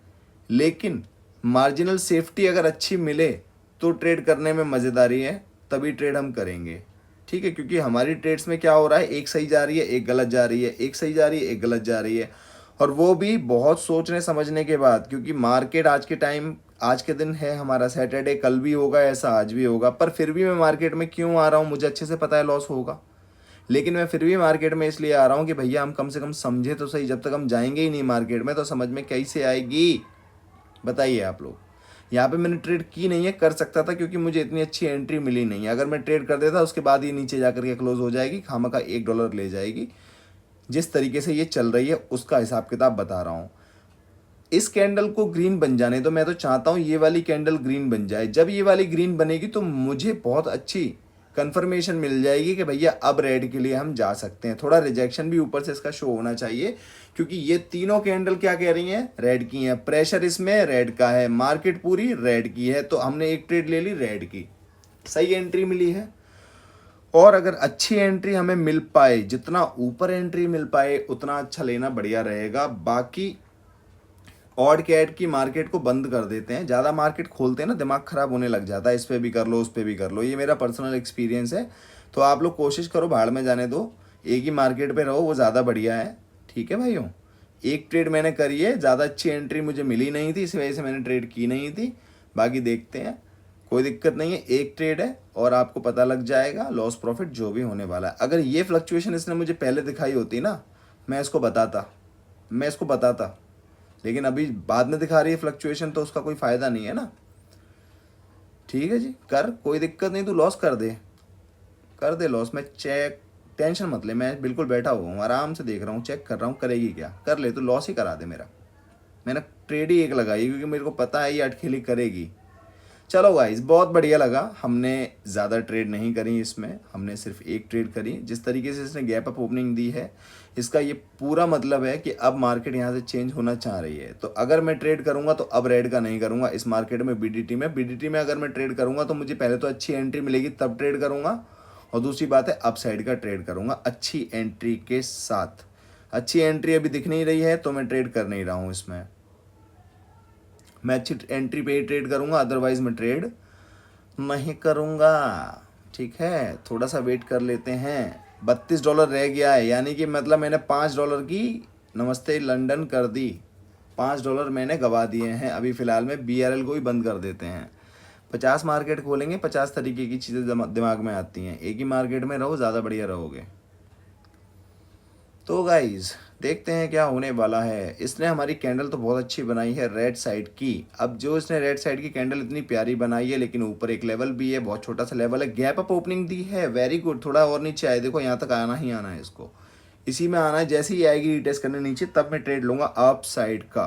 लेकिन मार्जिनल सेफ्टी अगर अच्छी मिले तो ट्रेड करने में मज़ेदारी है, तभी ट्रेड हम करेंगे। ठीक है, क्योंकि हमारी ट्रेड्स में क्या हो रहा है, एक सही जा रही है एक गलत जा रही है, एक सही जा रही है एक गलत जा रही है, और वो भी बहुत सोचने समझने के बाद। क्योंकि मार्केट आज के टाइम, आज के दिन है हमारा सैटरडे, कल भी होगा ऐसा, आज भी होगा, पर फिर भी मैं मार्केट में क्यों आ रहा हूँ, मुझे अच्छे से पता है लॉस होगा, लेकिन मैं फिर भी मार्केट में इसलिए आ रहा हूँ कि भैया हम कम से कम समझे तो सही। जब तक हम जाएंगे ही नहीं मार्केट में तो समझ में कैसे आएगी, बताइए आप लोग। यहाँ पे मैंने ट्रेड की नहीं है, कर सकता था क्योंकि मुझे इतनी अच्छी एंट्री मिली नहीं है। अगर मैं ट्रेड कर देता उसके बाद ये नीचे जाकर के क्लोज हो जाएगी, खामा का $1 ले जाएगी। जिस तरीके से ये चल रही है उसका हिसाब किताब बता रहा हूँ। इस कैंडल को ग्रीन बन जाने तो मैं तो चाहता हूँ ये वाली कैंडल ग्रीन बन जाए। जब ये वाली ग्रीन बनेगी तो मुझे बहुत अच्छी कंफर्मेशन मिल जाएगी कि भैया अब रेड के लिए हम जा सकते हैं। थोड़ा रिजेक्शन भी ऊपर से इसका शो होना चाहिए, क्योंकि ये तीनों कैंडल क्या कह रही हैं, रेड की हैं। प्रेशर इसमें रेड का है, मार्केट पूरी रेड की है, तो हमने एक ट्रेड ले ली रेड की, सही एंट्री मिली है। और अगर अच्छी एंट्री हमें मिल पाए, जितना ऊपर एंट्री मिल पाए उतना अच्छा लेना बढ़िया रहेगा। बाकी ऑड कैट की मार्केट को बंद कर देते हैं। ज़्यादा मार्केट खोलते हैं ना दिमाग ख़राब होने लग जाता है, इस पर भी कर लो उस पर भी कर लो, ये मेरा पर्सनल एक्सपीरियंस है। तो आप लोग कोशिश करो भाड़ में जाने दो, एक ही मार्केट पे रहो, वो ज़्यादा बढ़िया है। ठीक है भाइयों, एक ट्रेड मैंने करी है, ज़्यादा अच्छी एंट्री मुझे मिली नहीं थी, इस वजह से मैंने ट्रेड की नहीं थी। बाकी देखते हैं, कोई दिक्कत नहीं है, एक ट्रेड है और आपको पता लग जाएगा लॉस प्रॉफिट जो भी होने वाला है। अगर ये फ्लक्चुएशन इसने मुझे पहले दिखाई होती ना, मैं इसको बताता, लेकिन अभी बाद में दिखा रही है फ्लक्चुएशन, तो उसका कोई फ़ायदा नहीं है ना। ठीक है जी, कर, कोई दिक्कत नहीं, तू लॉस कर दे लॉस। मैं चेक, टेंशन मत ले, मैं बिल्कुल बैठा हुआ हूँ, आराम से देख रहा हूँ, चेक कर रहा हूँ, करेगी क्या कर ले, तू लॉस ही करा दे मेरा। मैंने ट्रेड ही एक लगाई क्योंकि मेरे को पता है ये अटखेली करेगी। चलो गाइस, बहुत बढ़िया लगा। हमने ज़्यादा ट्रेड नहीं करी इसमें, हमने सिर्फ एक ट्रेड करी। जिस तरीके से इसने गैप अप ओपनिंग दी है, इसका ये पूरा मतलब है कि अब मार्केट यहाँ से चेंज होना चाह रही है। तो अगर मैं ट्रेड करूँगा तो अब रेड का नहीं करूँगा इस मार्केट में। बीडीटी में अगर मैं ट्रेड करूँगा तो मुझे पहले तो अच्छी एंट्री मिलेगी तब ट्रेड करूँगा, और दूसरी बात है अप साइड का ट्रेड करूँगा अच्छी एंट्री के साथ। अच्छी एंट्री अभी दिख नहीं रही है तो मैं ट्रेड कर नहीं रहा हूँ इसमें। मैं अच्छी एंट्री पे ही ट्रेड करूँगा, अदरवाइज मैं ट्रेड नहीं करूँगा। ठीक है, थोड़ा सा वेट कर लेते हैं। $32 रह गया है, यानी कि मतलब मैंने $5 की नमस्ते लंदन कर दी। $5 मैंने गवा दिए हैं अभी फ़िलहाल में। BRL को भी बंद कर देते हैं। 50 मार्केट खोलेंगे, 50 तरीके की चीज़ें दिमाग में आती हैं। एक ही मार्केट में रहो, ज़्यादा बढ़िया रहोगे। तो गाइज देखते हैं क्या होने वाला है। इसने हमारी कैंडल तो बहुत अच्छी बनाई है रेड साइड की। अब जो इसने रेड साइड की कैंडल इतनी प्यारी बनाई है, लेकिन ऊपर एक लेवल भी है, बहुत छोटा सा लेवल है। गैप अप ओपनिंग दी है, वेरी गुड। थोड़ा और नीचे आए, देखो यहाँ तक आना ही आना है इसको, इसी में आना है। जैसे ही आएगी रिटेस्ट करने नीचे, तब मैं ट्रेड लूँगा अप साइड का।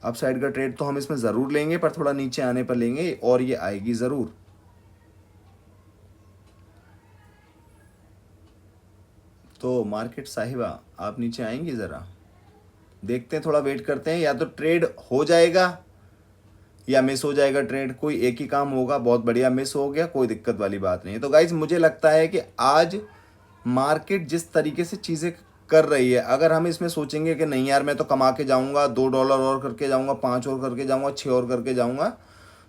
अप साइड का ट्रेड तो हम इसमें ज़रूर लेंगे, पर थोड़ा नीचे आने पर लेंगे, और ये आएगी ज़रूर। तो मार्केट साहिबा आप नीचे आएंगी ज़रा, देखते हैं, थोड़ा वेट करते हैं। या तो ट्रेड हो जाएगा या मिस हो जाएगा ट्रेड, कोई एक ही काम होगा। बहुत बढ़िया, मिस हो गया कोई दिक्कत वाली बात नहीं है। तो गाइज मुझे लगता है कि आज मार्केट जिस तरीके से चीज़ें कर रही है, अगर हम इसमें सोचेंगे कि नहीं यार मैं तो कमा के जाऊँगा, $2 और करके जाऊँगा, 5 और करके जाऊँगा, 6 और करके जाऊँगा,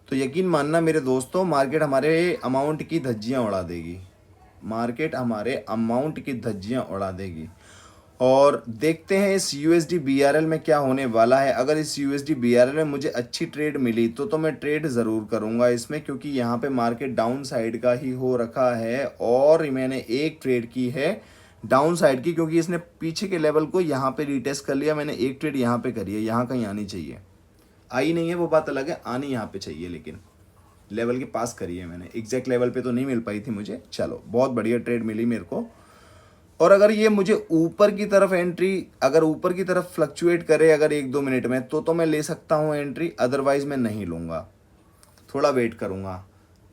तो यकीन मानना मेरे दोस्तों, मार्केट हमारे अमाउंट की धज्जियाँ उड़ा देगी। मार्केट हमारे अमाउंट की धज्जियाँ उड़ा देगी। और देखते हैं इस USD BRL में क्या होने वाला है। अगर इस USD BRL में मुझे अच्छी ट्रेड मिली तो मैं ट्रेड ज़रूर करूंगा इसमें, क्योंकि यहाँ पे मार्केट डाउन साइड का ही हो रखा है। और मैंने एक ट्रेड की है डाउन साइड की, क्योंकि इसने पीछे के लेवल को यहाँ पे रिटेस्ट कर लिया। मैंने एक ट्रेड यहाँ पे करी है, यहाँ कहीं आनी चाहिए, आई नहीं है वो बात अलग है, आनी यहाँ पे चाहिए, लेकिन लेवल के पास करी है मैंने। एग्जैक्ट लेवल पे तो नहीं मिल पाई थी मुझे। चलो बहुत बढ़िया ट्रेड मिली मेरे को। और अगर ये मुझे ऊपर की तरफ एंट्री, अगर ऊपर की तरफ फ्लक्चुएट करे अगर 1-2 मिनट में, तो मैं ले सकता हूँ एंट्री, अदरवाइज मैं नहीं लूँगा, थोड़ा वेट करूँगा।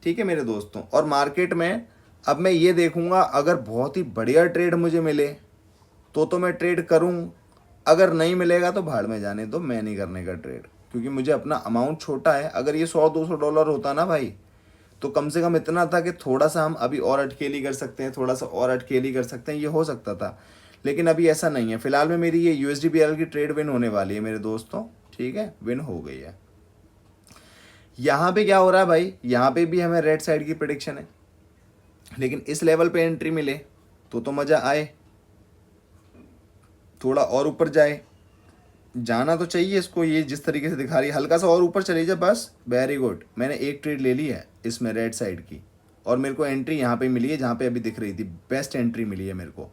ठीक है मेरे दोस्तों। और मार्केट में अब मैं ये देखूँगा, अगर बहुत ही बढ़िया ट्रेड मुझे मिले तो मैं ट्रेड करूँ, अगर नहीं मिलेगा तो भाड़ में जाने दो, मैं नहीं करने का ट्रेड, क्योंकि मुझे अपना अमाउंट छोटा है। अगर ये $100-200 होता ना भाई, तो कम से कम इतना था कि थोड़ा सा हम अभी और अटकेली कर सकते हैं, थोड़ा सा और अटकेली कर सकते हैं, ये हो सकता था। लेकिन अभी ऐसा नहीं है। फिलहाल में मेरी ये USD-BRL की ट्रेड विन होने वाली है मेरे दोस्तों। ठीक है, विन हो गई है। यहाँ पे क्या हो रहा है भाई, यहाँ पे भी हमें रेड साइड की प्रेडिक्शन है, लेकिन इस लेवल पे एंट्री मिले तो मज़ा आए, थोड़ा और ऊपर जाए, जाना तो चाहिए इसको। ये जिस तरीके से दिखा रही है, हल्का सा और ऊपर चली जाए बस, वेरी गुड। मैंने एक ट्रेड ले ली है इसमें रेड साइड की, और मेरे को एंट्री यहाँ पे मिली है जहाँ पे अभी दिख रही थी, बेस्ट एंट्री मिली है मेरे को।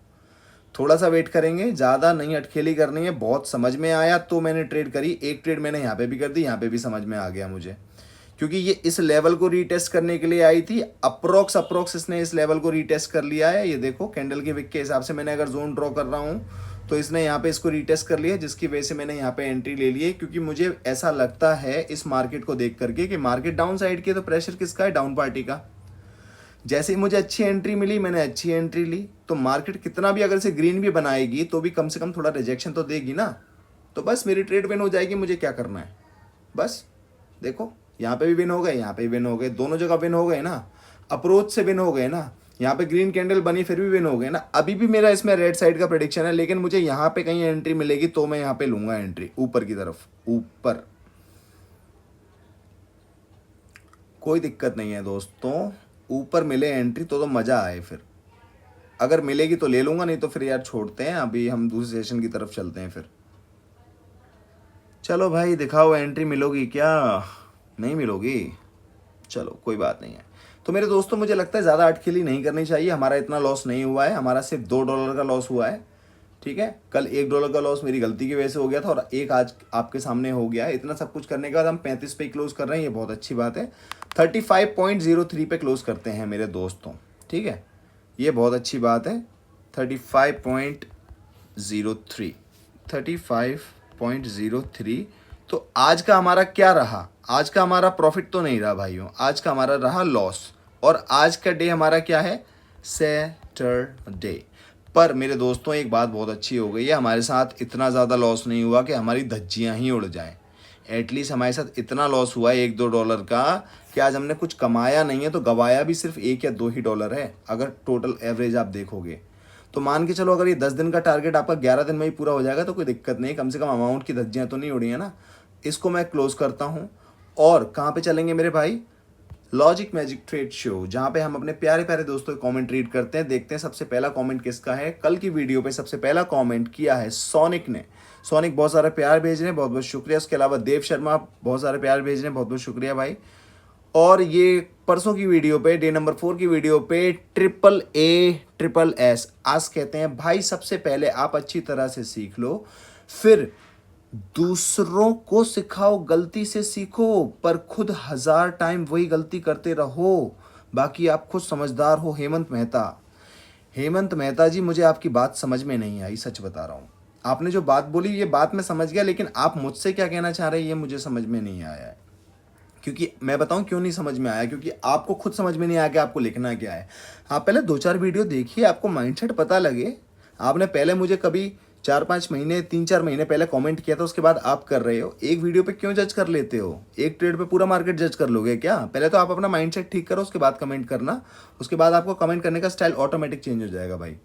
थोड़ा सा वेट करेंगे, ज़्यादा नहीं अटखेली करनी है। बहुत समझ में आया तो मैंने ट्रेड करी, एक ट्रेड मैंने यहाँ पे भी कर दी, यहाँ पे भी समझ में आ गया मुझे, क्योंकि ये इस लेवल को रीटेस्ट करने के लिए आई थी। अप्रोक्स इसने इस लेवल को रीटेस्ट कर लिया है। ये देखो कैंडल के विक के हिसाब से मैंने अगर जोन ड्रॉ कर रहा हूँ तो इसने यहाँ पे इसको रीटेस्ट कर लिया, जिसकी वजह से मैंने यहाँ पे एंट्री ले ली है। क्योंकि मुझे ऐसा लगता है इस मार्केट को देख करके कि मार्केट डाउन साइड की है, तो प्रेशर किसका है, डाउन पार्टी का। जैसे ही मुझे अच्छी एंट्री मिली, मैंने अच्छी एंट्री ली, तो मार्केट कितना भी अगर से ग्रीन भी बनाएगी तो भी कम से कम थोड़ा रिजेक्शन तो देगी ना। तो बस मेरी ट्रेड विन हो जाएगी, मुझे क्या करना है बस। देखो यहाँ पे भी विन हो गए, यहाँ पे भी विन हो गए, दोनों जगह विन हो गए ना, अप्रोच से विन हो गए ना। यहाँ पे ग्रीन कैंडल बनी फिर भी विन हो गए ना। अभी भी मेरा इसमें रेड साइड का प्रेडिक्शन है, लेकिन मुझे यहाँ पे कहीं एंट्री मिलेगी तो मैं यहाँ पे लूंगा एंट्री ऊपर की तरफ, ऊपर। कोई दिक्कत नहीं है दोस्तों, ऊपर मिले एंट्री तो मज़ा आए। फिर अगर मिलेगी तो ले लूंगा, नहीं तो फिर यार छोड़ते हैं, अभी हम दूसरे सेशन की तरफ चलते हैं। फिर चलो भाई दिखाओ, एंट्री मिलोगी क्या, नहीं मिलोगी, चलो कोई बात नहीं है। तो मेरे दोस्तों मुझे लगता है ज़्यादा अटखेली नहीं करनी चाहिए। हमारा इतना लॉस नहीं हुआ है, हमारा सिर्फ $2 का लॉस हुआ है। ठीक है, कल $1 का लॉस मेरी गलती की वजह से हो गया था, और एक आज आपके सामने हो गया है। इतना सब कुछ करने के बाद हम 35 पे क्लोज कर रहे हैं, ये बहुत अच्छी बात है। 35.03 पे क्लोज करते हैं मेरे दोस्तों। ठीक है, ये बहुत अच्छी बात है। 35.03 35.03। तो आज का हमारा क्या रहा, आज का हमारा प्रॉफिट तो नहीं रहा भाइयों, आज का हमारा रहा लॉस। और आज का डे हमारा क्या है, सैटरडे। पर मेरे दोस्तों एक बात बहुत अच्छी हो गई है, हमारे साथ इतना ज़्यादा लॉस नहीं हुआ कि हमारी धज्जियाँ ही उड़ जाएं। एटलीस्ट हमारे साथ इतना लॉस हुआ है $1-2 का कि आज हमने कुछ कमाया नहीं है, तो गवाया भी सिर्फ $1 या $2 है। अगर टोटल एवरेज आप देखोगे तो मान के चलो, अगर ये 10 दिन का टारगेट आपका 11 दिन में ही पूरा हो जाएगा तो कोई दिक्कत नहीं, कम से कम अमाउंट की धज्जियाँ तो नहीं उड़ी है ना। इसको मैं क्लोज करता हूँ। और कहाँ पे चलेंगे मेरे भाई, लॉजिक मैजिक ट्रेड शो, जहाँ पे हम अपने प्यारे प्यारे दोस्तों के कमेंट रीड करते हैं। देखते हैं सबसे पहला कमेंट किसका है। कल की वीडियो पे सबसे पहला कमेंट किया है सोनिक ने। सोनिक बहुत सारे प्यार भेज रहे हैं, बहुत बहुत शुक्रिया। उसके अलावा देव शर्मा बहुत सारे प्यार भेज रहे हैं, बहुत बहुत शुक्रिया भाई। और ये परसों की वीडियो पे, डे नंबर 4 की वीडियो पे AAASS आज कहते हैं भाई सबसे पहले आप अच्छी तरह से सीख लो, फिर दूसरों को सिखाओ, गलती से सीखो, पर खुद 1000 टाइम वही गलती करते रहो, बाकी आप खुद समझदार हो। हेमंत मेहता जी, मुझे आपकी बात समझ में नहीं आई, सच बता रहा हूँ। आपने जो बात बोली ये बात मैं समझ गया, लेकिन आप मुझसे क्या कहना चाह रहे हैं ये मुझे समझ में नहीं आया है। क्योंकि मैं बताऊं क्यों नहीं समझ में आया, क्योंकि आपको खुद समझ में नहीं आया कि आपको लिखना क्या है। आप पहले 2-4 वीडियो देखिए, आपको माइंडसेट पता लगे। आपने पहले मुझे कभी 4-5 महीने, 3-4 महीने पहले कमेंट किया था, उसके बाद आप कर रहे हो। एक वीडियो पे क्यों जज कर लेते हो, एक ट्रेड पे पूरा मार्केट जज कर लोगे क्या? पहले तो आप अपना माइंडसेट ठीक करो, उसके बाद कमेंट करना। उसके बाद आपको कमेंट करने का स्टाइल ऑटोमेटिक चेंज हो जाएगा भाई।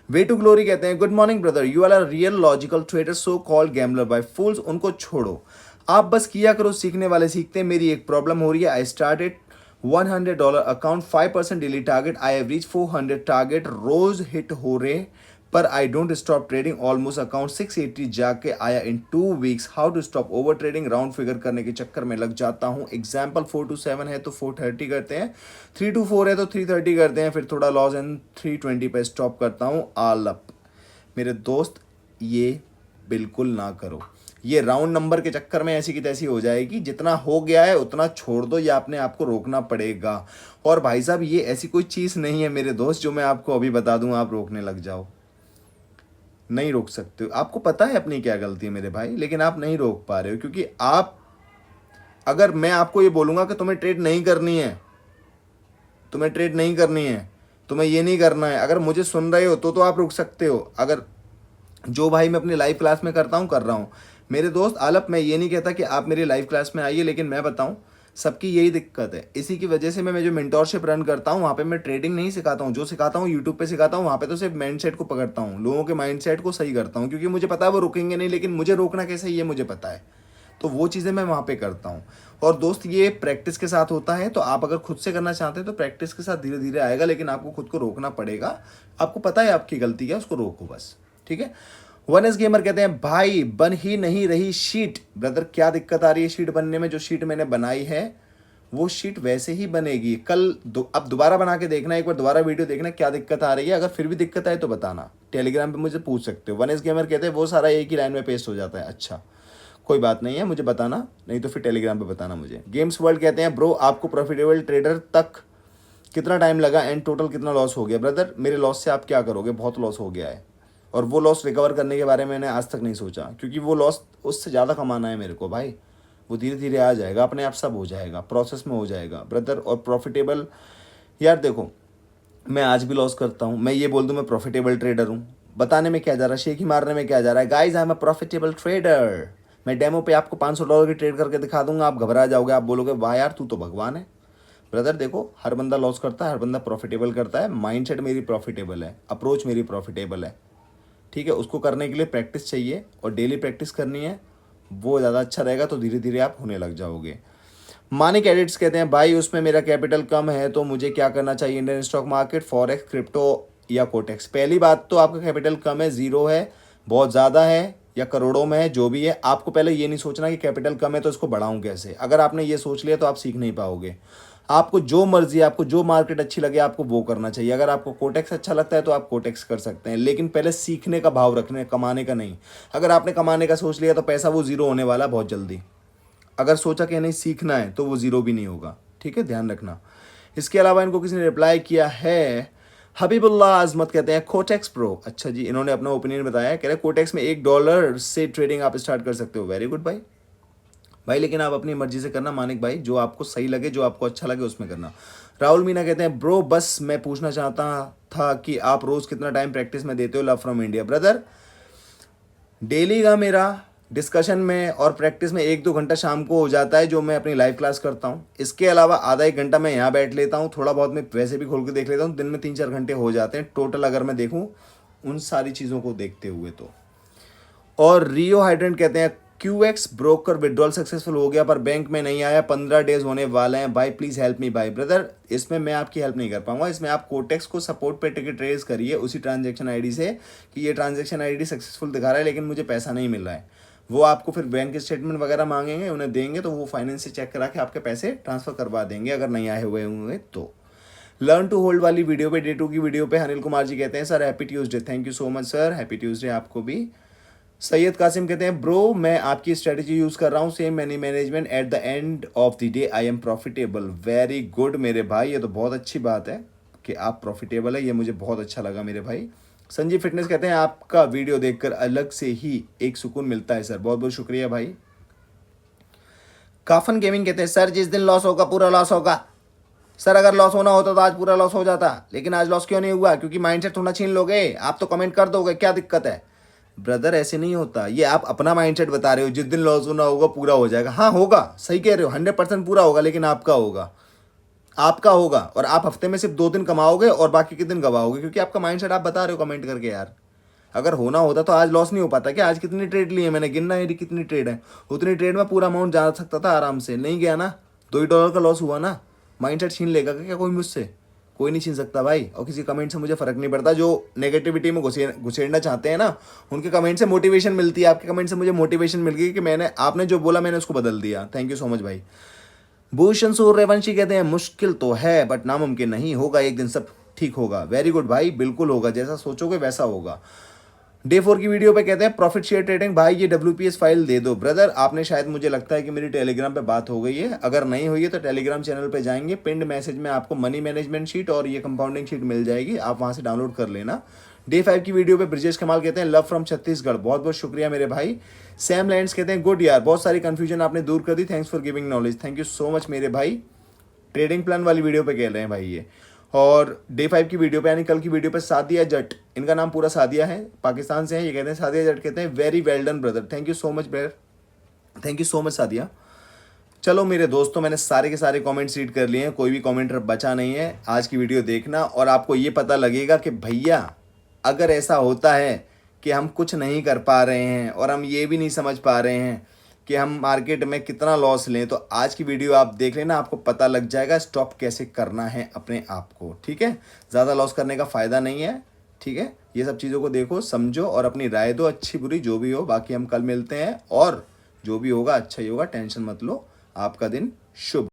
वे टू ग्लोरी कहते हैं, good morning brother, you are a real logical trader, so called gambler by fools. उनको छोड़ो, आप बस किया करो, सीखने वाले सीखते हैं। मेरी एक प्रॉब्लम हो रही है, I started $100 account, 5% daily target, I have reach 400 target, रोज हिट हो रहे, पर I don't stop trading. Almost account 680 जाके आया in 2 weeks. How to stop over trading? Round figure करने के चक्कर में लग जाता हूँ। एग्जाम्पल 4 to 7 है तो 430 करते हैं, 3 to 4 है तो 330 करते हैं, फिर थोड़ा लॉस एंड 320 पे स्टॉप करता हूँ। All up. मेरे दोस्त ये बिल्कुल ना करो, ये राउंड नंबर के चक्कर में ऐसी की तैसी हो जाएगी। जितना हो गया है उतना छोड़ दो, या अपने आप को रोकना पड़ेगा। और भाई साहब ये ऐसी कोई चीज़ नहीं है मेरे दोस्त जो मैं आपको अभी बता दूं आप रोकने लग जाओ। नहीं रोक सकते हो। आपको पता है अपनी क्या गलती है मेरे भाई, लेकिन आप नहीं रोक पा रहे हो क्योंकि आप, अगर मैं आपको ये बोलूँगा कि तुम्हें ट्रेड नहीं करनी है, तुम्हें ट्रेड नहीं करनी है, तुम्हें ये नहीं करना है, अगर मुझे सुन रहे हो तो आप रुक सकते हो। अगर जो भाई मैं अपनी लाइव क्लास में करता हूँ कर रहा हूँ। मेरे दोस्त आलप, मैं ये नहीं कहता कि आप मेरी लाइव क्लास में आइए, लेकिन मैं बताऊँ सबकी यही दिक्कत है। इसी की वजह से मैं जो मेंटोरशिप रन करता हूँ वहाँ पे मैं ट्रेडिंग नहीं सिखाता हूँ, जो सिखाता हूँ यूट्यूब पे सिखाता हूँ। वहाँ पे तो सिर्फ माइंडसेट को पकड़ता हूँ, लोगों के माइंडसेट को सही करता हूँ, क्योंकि मुझे पता है वो रुकेंगे नहीं, लेकिन मुझे रोकना कैसे ये मुझे पता है। तो वो चीज़ें मैं वहाँ पे करता हूँ। और दोस्त ये प्रैक्टिस के साथ होता है, तो आप अगर खुद से करना चाहते हैं तो प्रैक्टिस के साथ धीरे धीरे आएगा, लेकिन आपको खुद को रोकना पड़ेगा। आपको पता है आपकी गलती क्या है, उसको रोको बस, ठीक है। वन एस गेमर कहते हैं भाई बन ही नहीं रही शीट। ब्रदर क्या दिक्कत आ रही है शीट बनने में? जो शीट मैंने बनाई है वो शीट वैसे ही बनेगी। अब दोबारा बना के देखना, एक बार दोबारा वीडियो देखना क्या दिक्कत आ रही है। अगर फिर भी दिक्कत आए तो बताना, टेलीग्राम पे मुझे पूछ सकते हो। वन एस गेमर कहते हैं वो सारा एक ही लाइन में पेस्ट हो जाता है। अच्छा कोई बात नहीं है, मुझे बताना, नहीं तो फिर टेलीग्राम पे बताना मुझे। गेम्स वर्ल्ड कहते हैं ब्रो आपको प्रॉफिटेबल ट्रेडर तक कितना टाइम लगा एंड टोटल कितना लॉस हो गया? ब्रदर मेरे लॉस से आप क्या करोगे, बहुत लॉस हो गया है, और वो लॉस रिकवर करने के बारे में मैंने आज तक नहीं सोचा, क्योंकि वो लॉस उससे ज़्यादा कमाना है मेरे को भाई। वो धीरे धीरे आ जाएगा, अपने आप सब हो जाएगा, प्रोसेस में हो जाएगा ब्रदर। और प्रॉफिटेबल, यार देखो मैं आज भी लॉस करता हूँ, मैं ये बोल दूँ मैं प्रॉफिटेबल ट्रेडर हूँ, बताने में क्या जा रहा है, शेख ही मारने में क्या जा रहा है? Guys I am a profitable trader. मैं डेमो पे आपको $500 की ट्रेड करके दिखा दूंगा, आप घबरा जाओगे, आप बोलोगे वाह यार तू तो भगवान है। ब्रदर देखो हर बंदा लॉस करता है, हर बंदा प्रॉफिटेबल करता है। माइंडसेट मेरी प्रॉफिटेबल है, अप्रोच मेरी प्रॉफिटेबल है, ठीक है। उसको करने के लिए प्रैक्टिस चाहिए और डेली प्रैक्टिस करनी है, वो ज़्यादा अच्छा रहेगा, तो धीरे धीरे आप होने लग जाओगे। मानिक एडिट्स कहते हैं भाई उसमें मेरा कैपिटल कम है तो मुझे क्या करना चाहिए? Indian stock market, forex, crypto या कोटेक्स? पहली बात तो आपका कैपिटल कम है, ज़ीरो है, बहुत ज़्यादा है या करोड़ों में है, जो भी है, आपको पहले ये नहीं सोचना कि कैपिटल कम है तो इसको बढ़ाऊं कैसे। अगर आपने ये सोच लिया तो आप सीख नहीं पाओगे। आपको जो मर्जी, आपको जो मार्केट अच्छी लगे आपको वो करना चाहिए। अगर आपको कोटेक्स अच्छा लगता है तो आप कोटेक्स कर सकते हैं, लेकिन पहले सीखने का भाव रखने, कमाने का नहीं। अगर आपने कमाने का सोच लिया तो पैसा वो ज़ीरो होने वाला बहुत जल्दी। अगर सोचा कि नहीं सीखना है तो वो ज़ीरो भी नहीं होगा, ठीक है, ध्यान रखना। इसके अलावा इनको किसी ने रिप्लाई किया है, हबीबुल्लाह आजमत कहते हैं कोटेक्स प्रो। अच्छा जी, इन्होंने अपना ओपिनियन बताया, कह रहे कोटेक्स में $1 से ट्रेडिंग आप स्टार्ट कर सकते हो। वेरी गुड भाई। भाई लेकिन आप अपनी मर्जी से करना मानिक भाई, जो आपको सही लगे, जो आपको अच्छा लगे उसमें करना। राहुल मीना कहते हैं ब्रो बस मैं पूछना चाहता था कि आप रोज़ कितना टाइम प्रैक्टिस में देते हो? Love from India. Brother daily का मेरा डिस्कशन में और प्रैक्टिस में 1-2 घंटा शाम को हो जाता है, जो मैं अपनी लाइव क्लास करता हूँ। इसके अलावा आधा 1 घंटा मैं यहाँ बैठ लेता हूँ, थोड़ा बहुत मैं वैसे भी खोल के देख लेता हूँ। दिन में 3-4 घंटे हो जाते हैं टोटल, अगर मैं देखूँ उन सारी चीज़ों को देखते हुए तो। और रियो हाइड्रेंट कहते हैं QX ब्रोकर विड्रॉल सक्सेसफुल हो गया पर बैंक में नहीं आया, 15 डेज होने वाले हैं भाई, प्लीज़ हेल्प मी भाई। ब्रदर इसमें मैं आपकी हेल्प नहीं कर पाऊंगा, इसमें आप कोटेक्स को सपोर्ट पे टिकट रेज करिए उसी ट्रांजैक्शन आईडी से कि ये ट्रांजैक्शन आईडी सक्सेसफुल दिखा रहा है लेकिन मुझे पैसा नहीं मिल रहा है। वो आपको फिर बैंक स्टेटमेंट वगैरह मांगेंगे, उन्हें देंगे तो वो फाइनेंस से चेक करा के आपके पैसे ट्रांसफर करवा देंगे, अगर नहीं आए हुए होंगे तो। लर्न टू होल्ड वाली वीडियो पे, डे 2 की वीडियो पे अनिल कुमार जी कहते हैं sir happy Tuesday. Thank you so much sir, happy Tuesday आपको भी। सैयद कासिम कहते हैं ब्रो मैं आपकी स्ट्रेटजी यूज़ कर रहा हूँ, same money management, at the end of the day I am profitable. Very good मेरे भाई, ये तो बहुत अच्छी बात है कि आप प्रॉफिटेबल है, ये मुझे बहुत अच्छा लगा मेरे भाई। संजीव फिटनेस कहते हैं आपका वीडियो देखकर अलग से ही एक सुकून मिलता है सर, बहुत बहुत शुक्रिया भाई। काफन गेमिंग कहते हैं सर जिस दिन लॉस होगा पूरा लॉस होगा। सर अगर लॉस होना होता तो आज पूरा लॉस हो जाता, लेकिन आज लॉस क्यों नहीं हुआ? क्योंकि माइंडसेट थोड़ा छीन लोगे, आप तो कमेंट कर दोगे, क्या दिक्कत है? ब्रदर ऐसे नहीं होता, ये आप अपना माइंडसेट बता रहे हो, जिस दिन लॉस होना होगा पूरा हो जाएगा। हाँ होगा, सही कह रहे हो, 100% पूरा होगा, लेकिन आपका होगा, आपका होगा। और आप हफ्ते में सिर्फ 2 दिन कमाओगे और बाकी के दिन गवाओगे, क्योंकि आपका माइंडसेट आप बता रहे हो कमेंट करके। यार अगर होना होता तो आज लॉस नहीं हो पाता क्या? आज कितनी ट्रेड ली है मैंने, गिनना मेरी कितनी ट्रेड है, उतनी ट्रेड में पूरा अमाउंट जा सकता था आराम से, नहीं गया ना, $2 का लॉस हुआ ना। माइंडसेट छीन लेगा क्या कोई मुझसे? कोई नहीं छीन सकता भाई। और किसी कमेंट से मुझे फ़र्क नहीं पड़ता, जो नेगेटिविटी में घुसेड़ना चाहते हैं ना, उनके कमेंट से मोटिवेशन मिलती है। आपके कमेंट से मुझे मोटिवेशन मिल गई कि मैंने, आपने जो बोला मैंने उसको बदल दिया। थैंक यू सो मच भाई। भूषण सूर्यवंशी कहते हैं मुश्किल तो है बट नामुमकिन नहीं, होगा एक दिन सब ठीक होगा। वेरी गुड भाई, बिल्कुल होगा, जैसा सोचोगे वैसा होगा। डे 4 की वीडियो पे कहते हैं प्रॉफिट शेयर ट्रेडिंग, भाई ये WPS फाइल दे दो। ब्रदर आपने शायद, मुझे लगता है कि मेरी टेलीग्राम पे बात हो गई है, अगर नहीं हुई है तो टेलीग्राम चैनल पे जाएंगे, पिंड मैसेज में आपको मनी मैनेजमेंट शीट और ये कंपाउंडिंग शीट मिल जाएगी, आप वहाँ से डाउनलोड कर लेना, डे 5 की वीडियो पे ब्रिजेश कमाल कहते हैं लव फ्रॉम छत्तीसगढ़, बहुत बहुत शुक्रिया मेरे भाई। सैम लैंड्स कहते हैं गुड यार, बहुत सारी कंफ्यूजन आपने दूर कर दी, thanks for giving knowledge, thank you so much मेरे भाई। ट्रेडिंग प्लान वाली वीडियो पे कह रहे हैं भाई ये। और डे 5 की वीडियो पे यानी कल की वीडियो पे सादिया जट, इनका नाम पूरा सादिया है, पाकिस्तान से है, ये कहते हैं सादिया जट कहते हैं very well done brother, thank you so much brother, thank you so much Sadia. चलो मेरे दोस्तों, मैंने सारे के सारे कमेंट्स रीड कर लिए हैं, कोई भी कमेंट बचा नहीं है। आज की वीडियो देखना और आपको ये पता लगेगा कि भैया अगर ऐसा होता है कि हम कुछ नहीं कर पा रहे हैं और हम ये भी नहीं समझ पा रहे हैं कि हम मार्केट में कितना लॉस लें, तो आज की वीडियो आप देख लेना, आपको पता लग जाएगा स्टॉप कैसे करना है अपने आप को, ठीक है। ज़्यादा लॉस करने का फ़ायदा नहीं है, ठीक है। ये सब चीज़ों को देखो, समझो और अपनी राय दो, अच्छी बुरी जो भी हो। बाकी हम कल मिलते हैं और जो भी होगा अच्छा ही होगा, टेंशन मत लो। आपका दिन शुभ।